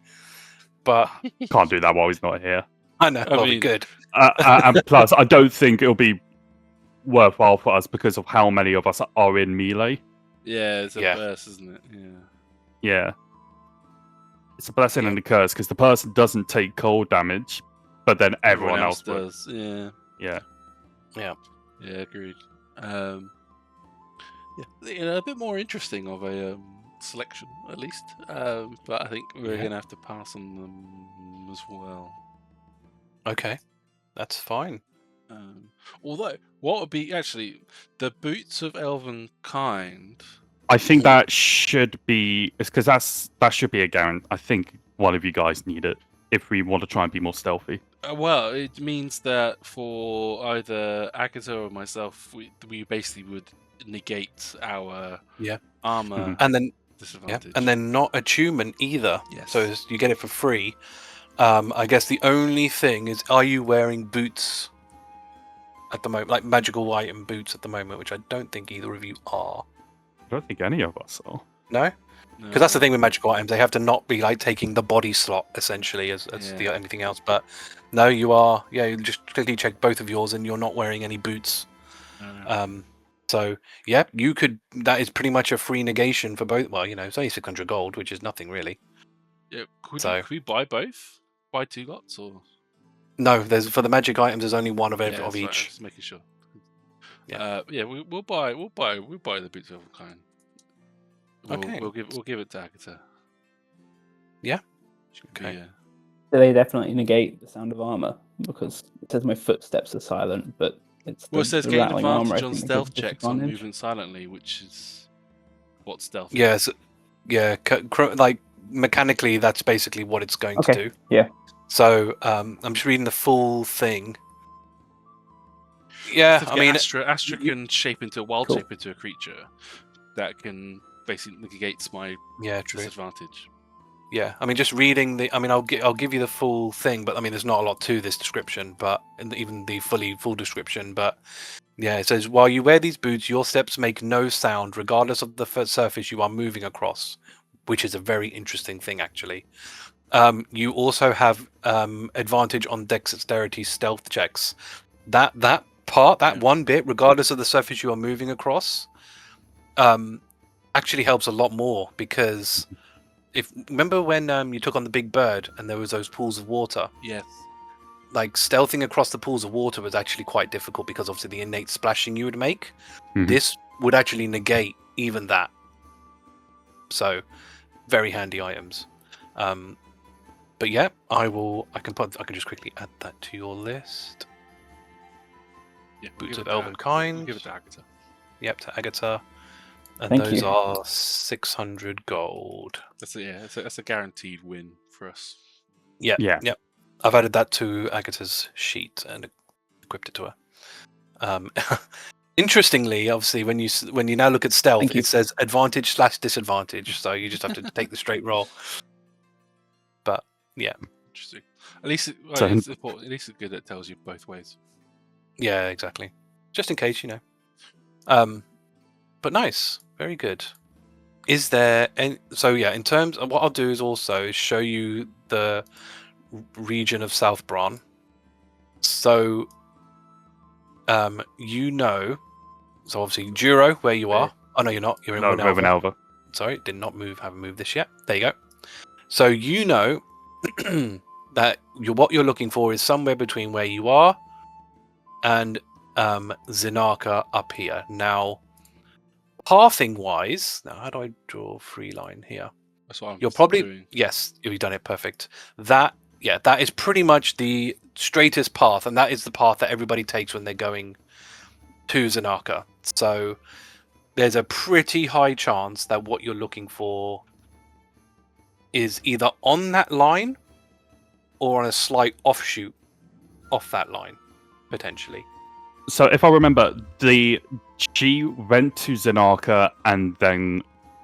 but can't do that while he's not here. I know. I mean, good. And plus, I don't think it'll be worthwhile for us because of how many of us are in melee. Yeah, it's a burst, isn't it? Yeah. It's a blessing and a curse because the person doesn't take cold damage, but then everyone else does. Yeah. Agreed. A bit more interesting of a selection, at least. But I think we're going to have to pass on them as well. Okay, that's fine. Although, what would be actually the Boots of Elven Kind? I think that should be. It's because that should be a guarantee. I think one of you guys need it if we want to try and be more stealthy. Well, it means that for either Agata or myself, we basically would negate our armor and then disadvantage. and then not attunement either. Yes. So you get it for free. I guess the only thing is, are you wearing boots at the moment, like magical item boots at the moment, which I don't think either of you are. I don't think any of us are. No? Because that's the thing with magical items, they have to not be like taking the body slot essentially as anything else. But no, you are. Yeah, you just quickly check both of yours, and you're not wearing any boots. So yeah, you could. That is pretty much a free negation for both. Well, it's only 600 gold, which is nothing really. Yeah, could we buy both? Buy 2 lots or? No, for the magic items, there's only one of each. Right, just making sure. Yeah, we'll buy the boots of a kind. Okay. We'll give it to Agata. Yeah. Okay. Yeah. Do they definitely negate the sound of armor? Because it says my footsteps are silent, but it's Well, it says the gain rattling armor, advantage I on think, stealth gives checks on disadvantage. movement silently, which is what stealth. Yes. Yeah. Like mechanically, that's basically what it's going to do. Yeah. So I'm just reading the full thing. Yeah, I mean, Astra can shape into a wild Cool. shape into a creature that can basically negates my disadvantage. Yeah, I mean, just reading the. I mean, I'll give you the full thing, but I mean, there's not a lot to this description, but even the full description. But yeah, it says while you wear these boots, your steps make no sound, regardless of the surface you are moving across, which is a very interesting thing, actually. You also have advantage on dexterity stealth checks. That one bit, regardless of the surface you are moving across, actually helps a lot more because. Remember when you took on the big bird and there was those pools of water? Yes. Like stealthing across the pools of water was actually quite difficult because obviously the innate splashing you would make. Mhm. This would actually negate even that. So, very handy items. But yeah, I can just quickly add that to your list. Yeah, Boots of Elven Kind. We'll give it to Agata. Yep, to Agata. And Thank those you. are 600 gold. That's a guaranteed win for us. Yeah. Yep. I've added that to Agata's sheet and equipped it to her. Interestingly, obviously, when you now look at stealth, it says advantage/disadvantage, so you just have to take the straight roll. But yeah, interesting. At least it's important. At least it's good that it tells you both ways. Yeah, exactly. Just in case, But nice, very good. Is there any? So yeah, in terms of what I'll do is also show you the region of South Bron. So, so obviously Duro, where you are. Oh no, you're not. You're in Winalva. Sorry, did not move. Haven't moved this yet. There you go. So that what you're looking for is somewhere between where you are and Zinarka up here. Now, pathing wise, how do I draw a free line here? That's what You're probably doing. Yes, you've done it perfect. That is pretty much the straightest path, and that is the path that everybody takes when they're going to Zinarka. So there's a pretty high chance that what you're looking for is either on that line or on a slight offshoot off that line, potentially. So if I remember, she went to Zinarka and then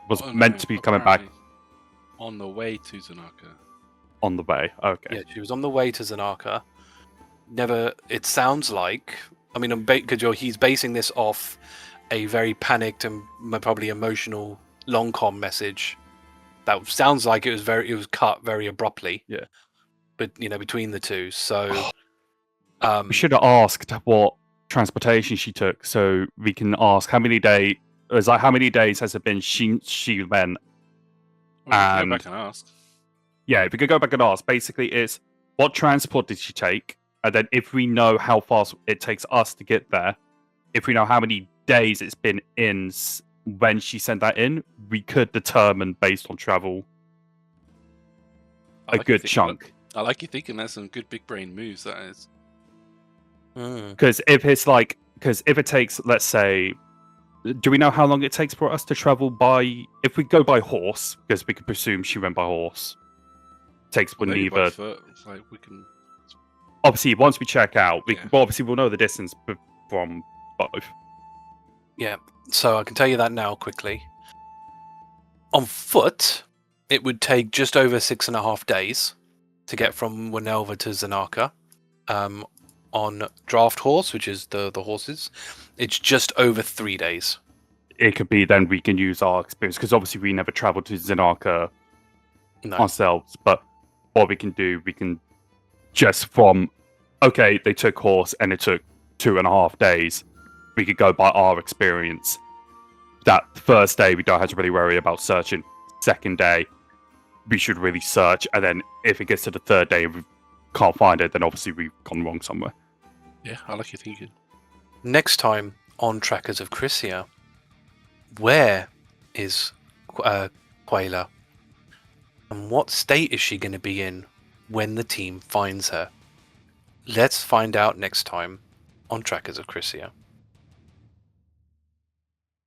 was meant to be coming back. On the way to Zinarka. On the way, okay. Yeah, she was on the way to Zinarka. It sounds like, I mean, because he's basing this off a very panicked and probably emotional long-com message. That sounds like it was cut very abruptly. Yeah. But between the two, so we should have asked what transportation she took, so we can ask how many days. How many days has it been? She went. Well, go back and ask. Yeah, if we could go back and ask, basically, it's what transport did she take, and then if we know how fast it takes us to get there, if we know how many days it's been in when she sent that in, we could determine based on travel a good chunk. I like you thinking that's some good big brain moves. That is. Because if it takes, let's say, do we know how long it takes for us to travel if we go by horse? Because we can presume she went by horse. Takes By foot. It's like we can. obviously, once we check out, we'll know the distance from both. Yeah, so I can tell you that now quickly. On foot, it would take just over 6.5 days to get from Winelva to Zanaka. On draft horse, which is the horses, it's just over 3 days. It could be then we can use our experience, because obviously we never traveled to Zanaka ourselves, but what we can do, we can just from, okay, they took horse and it took 2.5 days, we could go by our experience. That first day we don't have to really worry about searching. Second day we should really search, and then if it gets to the third day and we can't find it, then obviously we've gone wrong somewhere. Yeah, I like your thinking. Next time on Trackers of Crisia, where is Quayla? And what state is she going to be in when the team finds her? Let's find out next time on Trackers of Crisia.